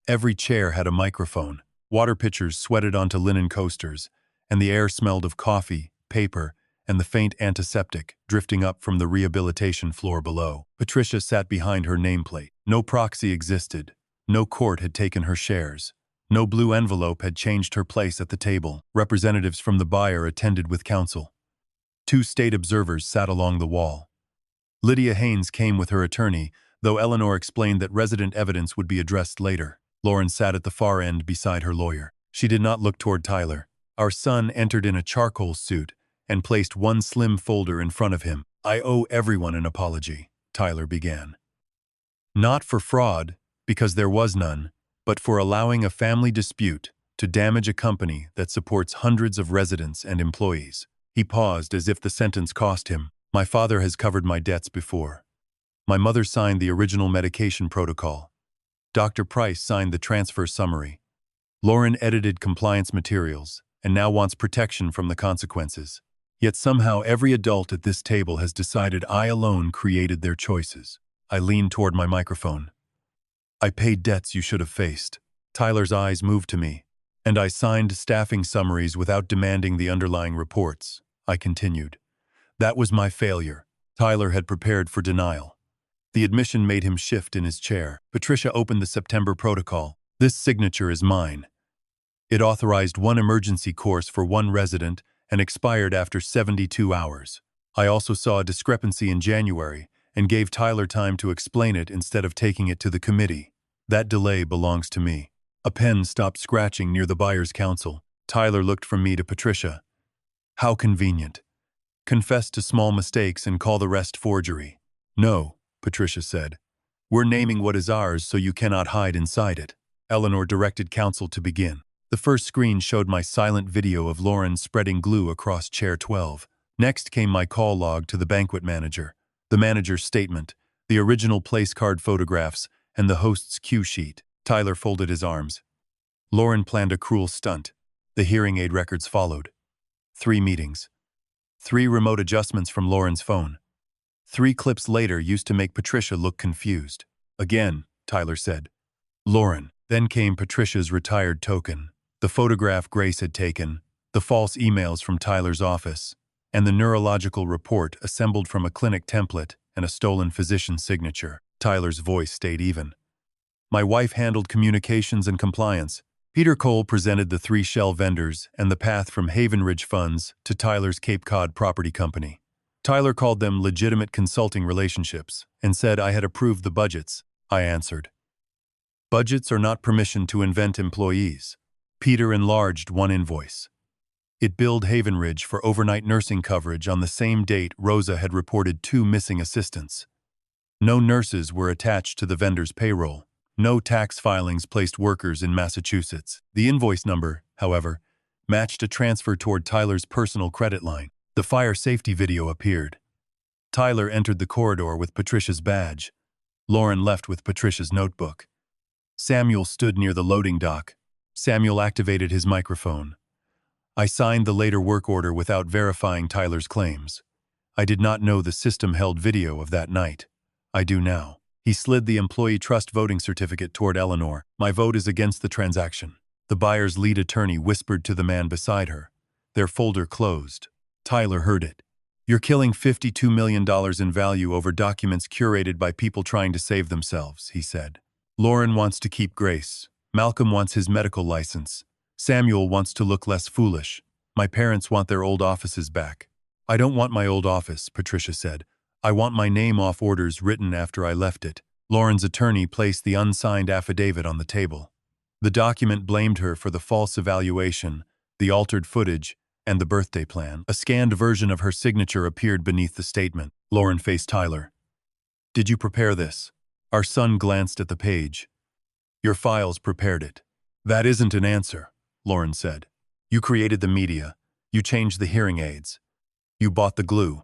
A: Every chair had a microphone. Water pitchers sweated onto linen coasters, and the air smelled of coffee, paper, and the faint antiseptic drifting up from the rehabilitation floor below. Patricia sat behind her nameplate. No proxy existed. No court had taken her shares. No blue envelope had changed her place at the table. Representatives from the buyer attended with counsel. 2 state observers sat along the wall. Lydia Haynes came with her attorney, though Eleanor explained that resident evidence would be addressed later. Lauren sat at the far end beside her lawyer. She did not look toward Tyler. Our son entered in a charcoal suit and placed one slim folder in front of him. "I owe everyone an apology," Tyler began. "Not for fraud, because there was none, but for allowing a family dispute to damage a company that supports hundreds of residents and employees." He paused as if the sentence cost him. "My father has covered my debts before. My mother signed the original medication protocol. Dr. Price signed the transfer summary. Lauren edited compliance materials and now wants protection from the consequences. Yet somehow every adult at this table has decided I alone created their choices." I leaned toward my microphone. "I paid debts you should have faced." Tyler's eyes moved to me. "And I signed staffing summaries without demanding the underlying reports," I continued. "That was my failure." Tyler had prepared for denial. The admission made him shift in his chair. Patricia opened the September protocol. "This signature is mine. It authorized one emergency course for one resident and expired after 72 hours. I also saw a discrepancy in January and gave Tyler time to explain it instead of taking it to the committee. That delay belongs to me. A pen stopped scratching near the buyer's counsel. Tyler looked from me to Patricia. How convenient. Confess to small mistakes and call the rest forgery. No, Patricia said. We're naming what is ours so you cannot hide inside it. Eleanor directed counsel to begin. The first screen showed my silent video of Lauren spreading glue across chair 12. Next came my call log to the banquet manager, the manager's statement, the original place card photographs, and the host's cue sheet. Tyler folded his arms. Lauren planned a cruel stunt. The hearing aid records followed. 3 meetings. 3 remote adjustments from Lauren's phone. 3 clips later used to make Patricia look confused. Again, Tyler said. Lauren. Then came Patricia's retired token, the photograph Grace had taken, the false emails from Tyler's office, and the neurological report assembled from a clinic template and a stolen physician's signature. Tyler's voice stayed even. My wife handled communications and compliance. Peter Cole presented the 3 shell vendors and the path from Havenridge funds to Tyler's Cape Cod property company. Tyler called them legitimate consulting relationships and said I had approved the budgets. I answered. Budgets are not permission to invent employees. Peter enlarged one invoice. It billed Havenridge for overnight nursing coverage on the same date Rosa had reported 2 missing assistants. No nurses were attached to the vendor's payroll. No tax filings placed workers in Massachusetts. The invoice number, however, matched a transfer toward Tyler's personal credit line. The fire safety video appeared. Tyler entered the corridor with Patricia's badge. Lauren left with Patricia's notebook. Samuel stood near the loading dock. Samuel activated his microphone. I signed the later work order without verifying Tyler's claims. I did not know the system held video of that night. I do now. He slid the employee trust voting certificate toward Eleanor. My vote is against the transaction. The buyer's lead attorney whispered to the man beside her. Their folder closed. Tyler heard it. You're killing $52 million in value over documents curated by people trying to save themselves, he said. Lauren wants to keep Grace. Malcolm wants his medical license. Samuel wants to look less foolish. My parents want their old offices back. I don't want my old office, Patricia said. I want my name off orders written after I left it. Lauren's attorney placed the unsigned affidavit on the table. The document blamed her for the false evaluation, the altered footage, and the birthday plan. A scanned version of her signature appeared beneath the statement. Lauren faced Tyler. Did you prepare this? Our son glanced at the page. Your files prepared it. That isn't an answer, Lauren said. You created the media. You changed the hearing aids. You bought the glue.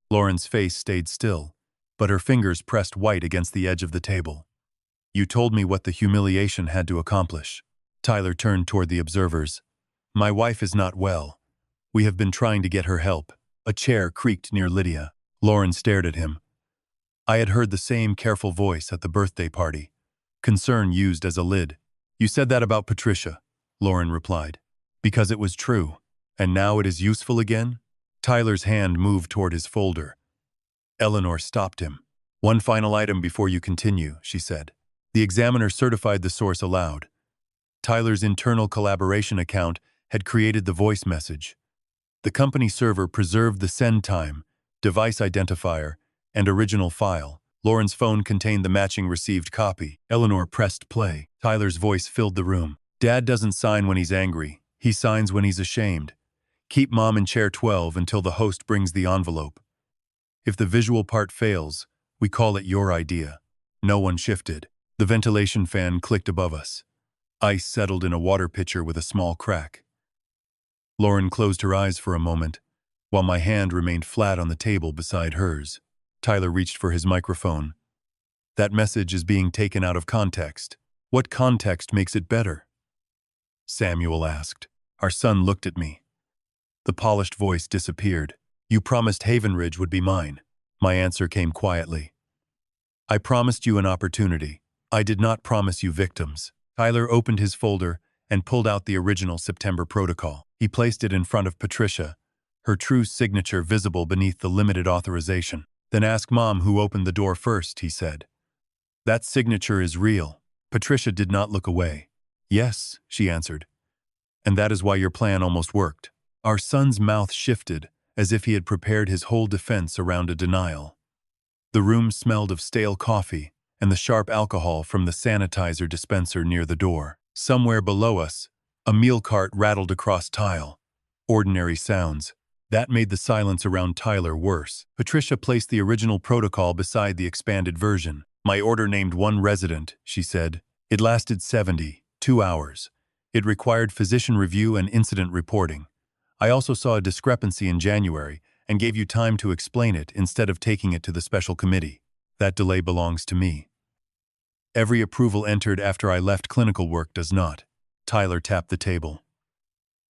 A: Lauren's face stayed still, but her fingers pressed white against the edge of the table. You told me what the humiliation had to accomplish. Tyler turned toward the observers. My wife is not well. We have been trying to get her help. A chair creaked near Lydia. Lauren stared at him. I had heard the same careful voice at the birthday party. Concern used as a lid. You said that about Patricia, Lauren replied. Because it was true. And now it is useful again? Tyler's hand moved toward his folder. Eleanor stopped him. One final item before you continue, she said. The examiner certified the source aloud. Tyler's internal collaboration account had created the voice message. The company server preserved the send time, device identifier, and original file. Lauren's phone contained the matching received copy. Eleanor pressed play. Tyler's voice filled the room. Dad doesn't sign when he's angry. He signs when he's ashamed. Keep Mom in chair 12 until the host brings the envelope. If the visual part fails, we call it your idea. No one shifted. The ventilation fan clicked above us. Ice settled in a water pitcher with a small crack. Lauren closed her eyes for a moment, while my hand remained flat on the table beside hers. Tyler reached for his microphone. That message is being taken out of context. What context makes it better? Samuel asked. Our son looked at me. The polished voice disappeared. You promised Havenridge would be mine. My answer came quietly. I promised you an opportunity. I did not promise you victims. Tyler opened his folder and pulled out the original September protocol. He placed it in front of Patricia, her true signature visible beneath the limited authorization. Then ask Mom who opened the door first, he said. That signature is real. Patricia did not look away. Yes, she answered. And that is why your plan almost worked. Our son's mouth shifted, as if he had prepared his whole defense around a denial. The room smelled of stale coffee and the sharp alcohol from the sanitizer dispenser near the door. Somewhere below us, a meal cart rattled across tile. Ordinary sounds. That made the silence around Tyler worse. Patricia placed the original protocol beside the expanded version. My order named one resident, she said. It lasted 72 hours. It required physician review and incident reporting. I also saw a discrepancy in January and gave you time to explain it instead of taking it to the special committee. That delay belongs to me. Every approval entered after I left clinical work does not. Tyler tapped the table.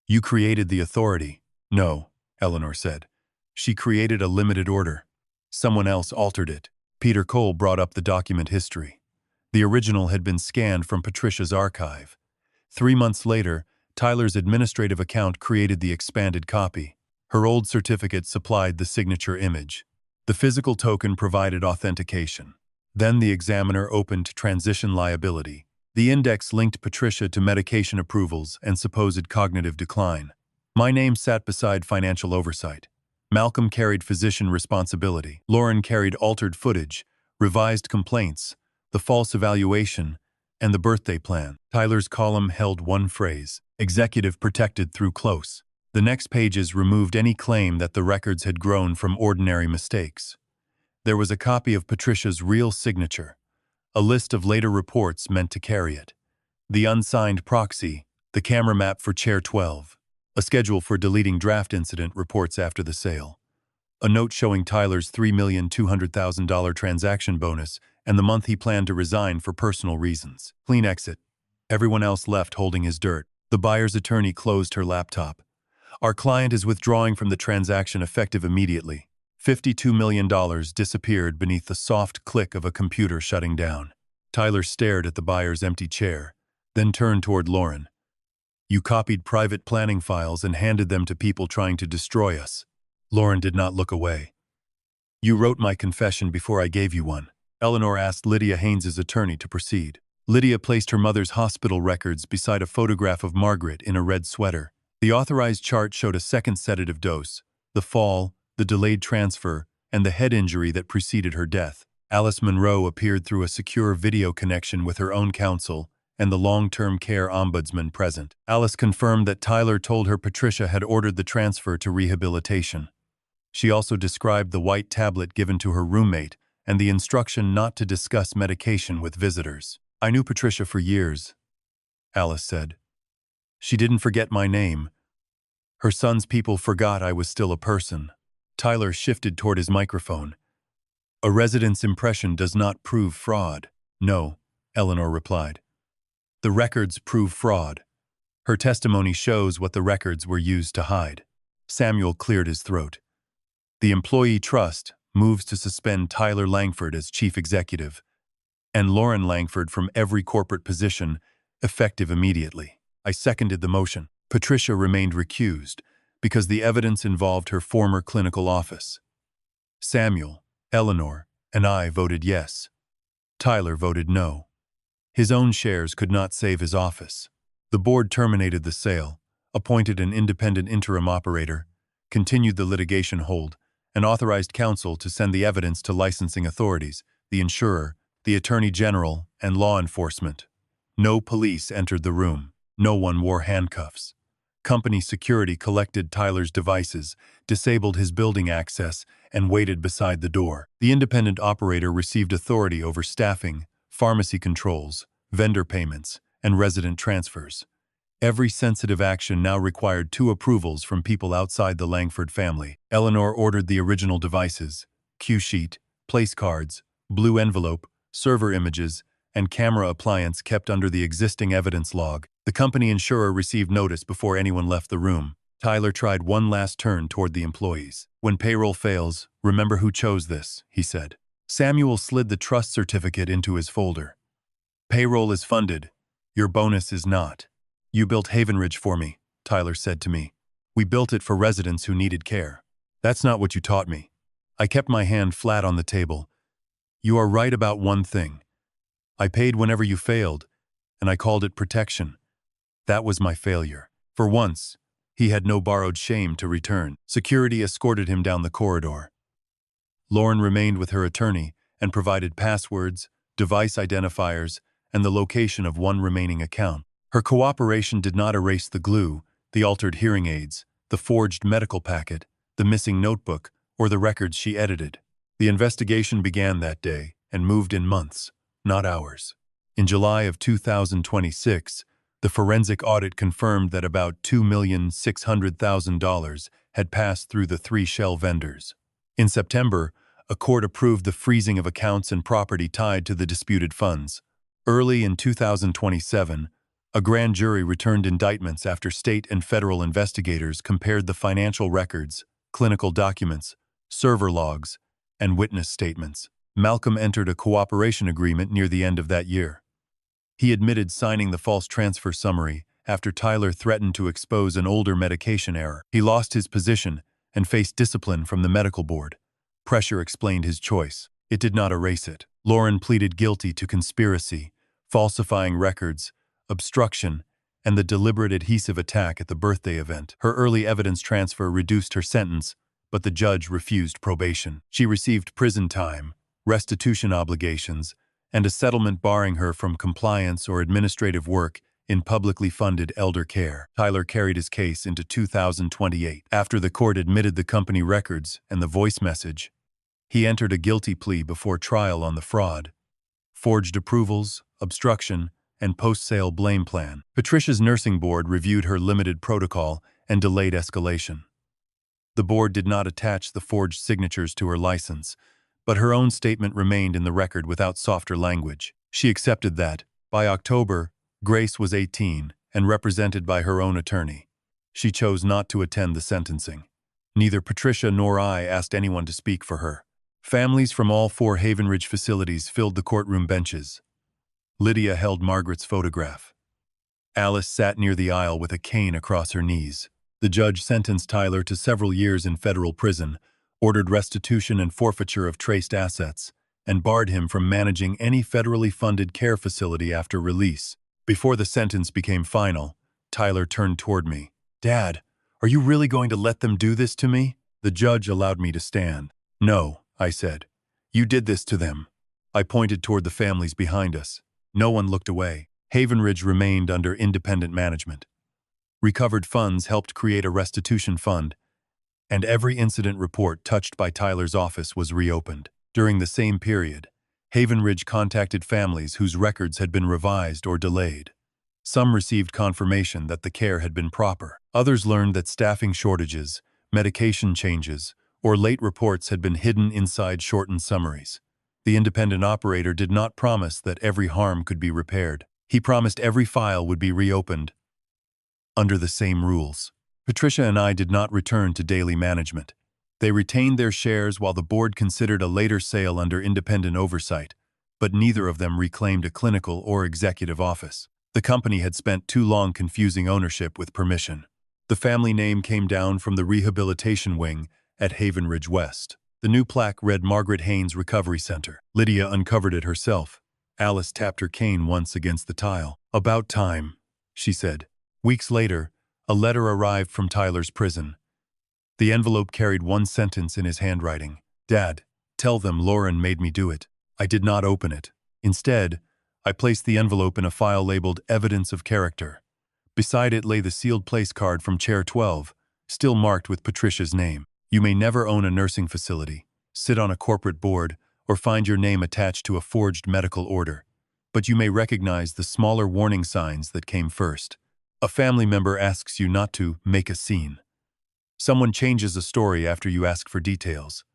A: You created the authority. No, Eleanor said. She created a limited order. Someone else altered it. Peter Cole brought up the document history. The original had been scanned from Patricia's archive. 3 months later, Tyler's administrative account created the expanded copy. Her old certificate supplied the signature image. The physical token provided authentication. Then the examiner opened transition liability. The index linked Patricia to medication approvals and supposed cognitive decline. My name sat beside financial oversight. Malcolm carried physician responsibility. Lauren carried altered footage, revised complaints, the false evaluation, and the birthday plan. Tyler's column held one phrase, executive protected through close. The next pages removed any claim that the records had grown from ordinary mistakes. There was a copy of Patricia's real signature, a list of later reports meant to carry it, the unsigned proxy, the camera map for Chair 12, a schedule for deleting draft incident reports after the sale, a note showing Tyler's $3,200,000 transaction bonus and the month he planned to resign for personal reasons. Clean exit. Everyone else left holding his dirt. The buyer's attorney closed her laptop. Our client is withdrawing from the transaction effective immediately. $52 million disappeared beneath the soft click of a computer shutting down. Tyler stared at the buyer's empty chair, then turned toward Lauren. You copied private planning files and handed them to people trying to destroy us. Lauren did not look away. You wrote my confession before I gave you one. Eleanor asked Lydia Haynes's attorney to proceed. Lydia placed her mother's hospital records beside a photograph of Margaret in a red sweater. The authorized chart showed a second sedative dose, the fall, the delayed transfer, and the head injury that preceded her death. Alice Monroe appeared through a secure video connection with her own counsel and the long-term care ombudsman present. Alice confirmed that Tyler told her Patricia had ordered the transfer to rehabilitation. She also described the white tablet given to her roommate and the instruction not to discuss medication with visitors. I knew Patricia for years, Alice said. She didn't forget my name. Her son's people forgot I was still a person. Tyler shifted toward his microphone. A resident's impression does not prove fraud. No, Eleanor replied. The records prove fraud. Her testimony shows what the records were used to hide. Samuel cleared his throat. The employee trust moves to suspend Tyler Langford as chief executive, and Lauren Langford from every corporate position, effective immediately. I seconded the motion. Patricia remained recused because the evidence involved her former clinical office. Samuel, Eleanor, and I voted yes. Tyler voted no. His own shares could not save his office. The board terminated the sale, appointed an independent interim operator, continued the litigation hold, and authorized counsel to send the evidence to licensing authorities, the insurer, the attorney general, and law enforcement. No police entered the room. No one wore handcuffs. Company security collected Tyler's devices, disabled his building access, and waited beside the door. The independent operator received authority over staffing, pharmacy controls, vendor payments, and resident transfers. Every sensitive action now required 2 approvals from people outside the Langford family. Eleanor ordered the original devices, cue sheet, place cards, blue envelope, server images, and camera appliance kept under the existing evidence log. The company insurer received notice before anyone left the room. Tyler tried one last turn toward the employees. When payroll fails, remember who chose this, he said. Samuel slid the trust certificate into his folder. Payroll is funded. Your bonus is not. You built Havenridge for me, Tyler said to me. We built it for residents who needed care. That's not what you taught me. I kept my hand flat on the table. You are right about one thing. I paid whenever you failed, and I called it protection. That was my failure. For once, he had no borrowed shame to return. Security escorted him down the corridor. Lauren remained with her attorney and provided passwords, device identifiers, and the location of one remaining account. Her cooperation did not erase the glue, the altered hearing aids, the forged medical packet, the missing notebook, or the records she edited. The investigation began that day and moved in months, not hours. In July of 2026, the forensic audit confirmed that about $2,600,000 had passed through the 3 shell vendors. In September, a court approved the freezing of accounts and property tied to the disputed funds. Early in 2027, a grand jury returned indictments after state and federal investigators compared the financial records, clinical documents, server logs, and witness statements. Malcolm entered a cooperation agreement near the end of that year. He admitted signing the false transfer summary after Tyler threatened to expose an older medication error. He lost his position and faced discipline from the medical board. Pressure explained his choice. It did not erase it. Lauren pleaded guilty to conspiracy, falsifying records, obstruction, and the deliberate adhesive attack at the birthday event. Her early evidence transfer reduced her sentence, but the judge refused probation. She received prison time, restitution obligations, and a settlement barring her from compliance or administrative work in publicly funded elder care. Tyler carried his case into 2028. After the court admitted the company records and the voice message, he entered a guilty plea before trial on the fraud, forged approvals, obstruction, and post-sale blame plan. Patricia's nursing board reviewed her limited protocol and delayed escalation. The board did not attach the forged signatures to her license, but her own statement remained in the record without softer language. She accepted that, by October, Grace was 18 and represented by her own attorney. She chose not to attend the sentencing. Neither Patricia nor I asked anyone to speak for her. Families from all 4 Havenridge facilities filled the courtroom benches. Lydia held Margaret's photograph. Alice sat near the aisle with a cane across her knees. The judge sentenced Tyler to several years in federal prison, ordered restitution and forfeiture of traced assets, and barred him from managing any federally funded care facility after release. Before the sentence became final, Tyler turned toward me. "Dad, are you really going to let them do this to me?" The judge allowed me to stand. "No," I said. "You did this to them." I pointed toward the families behind us. No one looked away. Havenridge remained under independent management. Recovered funds helped create a restitution fund, and every incident report touched by Tyler's office was reopened. During the same period, Havenridge contacted families whose records had been revised or delayed. Some received confirmation that the care had been proper. Others learned that staffing shortages, medication changes, or late reports had been hidden inside shortened summaries. The independent operator did not promise that every harm could be repaired. He promised every file would be reopened under the same rules. Patricia and I did not return to daily management. They retained their shares while the board considered a later sale under independent oversight, but neither of them reclaimed a clinical or executive office. The company had spent too long confusing ownership with permission. The family name came down from the rehabilitation wing at Havenridge West. The new plaque read Margaret Haynes Recovery Center. Lydia uncovered it herself. Alice tapped her cane once against the tile. "About time," she said. Weeks later, a letter arrived from Tyler's prison. The envelope carried one sentence in his handwriting. "Dad, tell them Lauren made me do it." I did not open it. Instead, I placed the envelope in a file labeled Evidence of Character. Beside it lay the sealed place card from Chair 12, still marked with Patricia's name. "You may never own a nursing facility, sit on a corporate board, or find your name attached to a forged medical order, but you may recognize the smaller warning signs that came first. A family member asks you not to make a scene. Someone changes a story after you ask for details.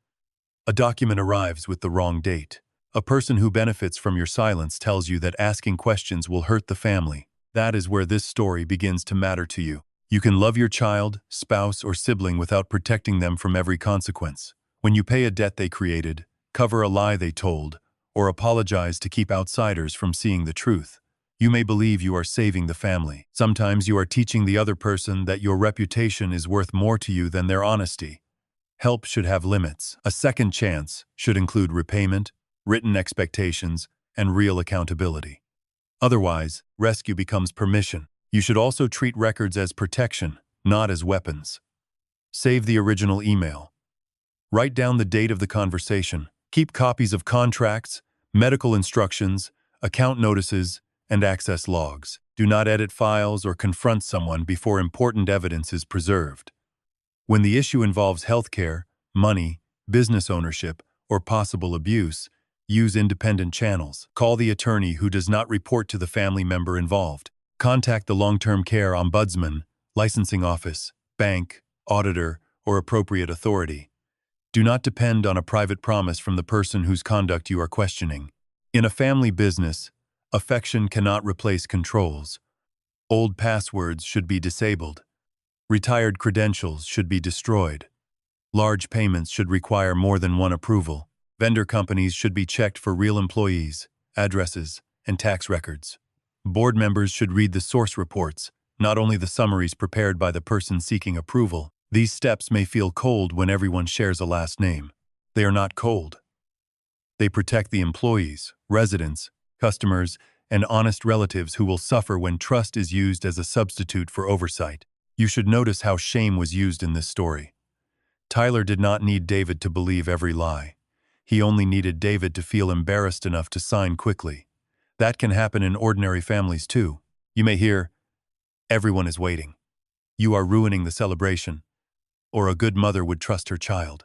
A: A document arrives with the wrong date. A person who benefits from your silence tells you that asking questions will hurt the family. That is where this story begins to matter to you. You can love your child, spouse, or sibling without protecting them from every consequence. When you pay a debt they created, cover a lie they told, or apologize to keep outsiders from seeing the truth, you may believe you are saving the family. Sometimes you are teaching the other person that your reputation is worth more to you than their honesty. Help should have limits. A second chance should include repayment, written expectations, and real accountability. Otherwise, rescue becomes permission. You should also treat records as protection, not as weapons. Save the original email. Write down the date of the conversation. Keep copies of contracts, medical instructions, account notices, and access logs. Do not edit files or confront someone before important evidence is preserved. When the issue involves healthcare, money, business ownership, or possible abuse, use independent channels. Call the attorney who does not report to the family member involved. Contact the long-term care ombudsman, licensing office, bank, auditor, or appropriate authority. Do not depend on a private promise from the person whose conduct you are questioning. In a family business, affection cannot replace controls. Old passwords should be disabled. Retired credentials should be destroyed. Large payments should require more than one approval. Vendor companies should be checked for real employees, addresses, and tax records. Board members should read the source reports, not only the summaries prepared by the person seeking approval. These steps may feel cold when everyone shares a last name. They are not cold. They protect the employees, residents, customers, and honest relatives who will suffer when trust is used as a substitute for oversight. You should notice how shame was used in this story. Tyler did not need David to believe every lie. He only needed David to feel embarrassed enough to sign quickly. That can happen in ordinary families too. You may hear, "Everyone is waiting. You are ruining the celebration." Or a good mother would trust her child.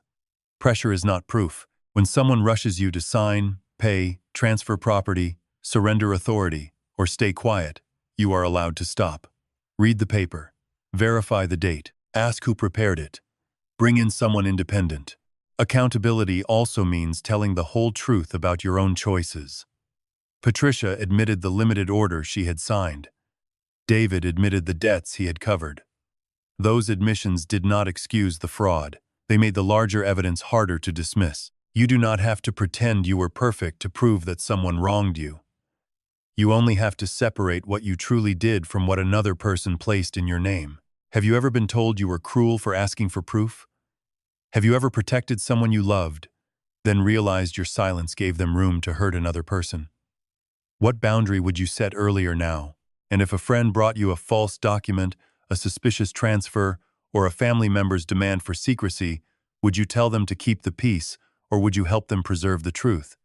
A: Pressure is not proof. When someone rushes you to sign, pay, transfer property, surrender authority, or stay quiet, you are allowed to stop. Read the paper. Verify the date. Ask who prepared it. Bring in someone independent. Accountability also means telling the whole truth about your own choices. Patricia admitted the limited order she had signed. David admitted the debts he had covered. Those admissions did not excuse the fraud. They made the larger evidence harder to dismiss. You do not have to pretend you were perfect to prove that someone wronged you. You only have to separate what you truly did from what another person placed in your name. Have you ever been told you were cruel for asking for proof? Have you ever protected someone you loved, then realized your silence gave them room to hurt another person? What boundary would you set earlier now? And if a friend brought you a false document, a suspicious transfer, or a family member's demand for secrecy, would you tell them to keep the peace, or would you help them preserve the truth?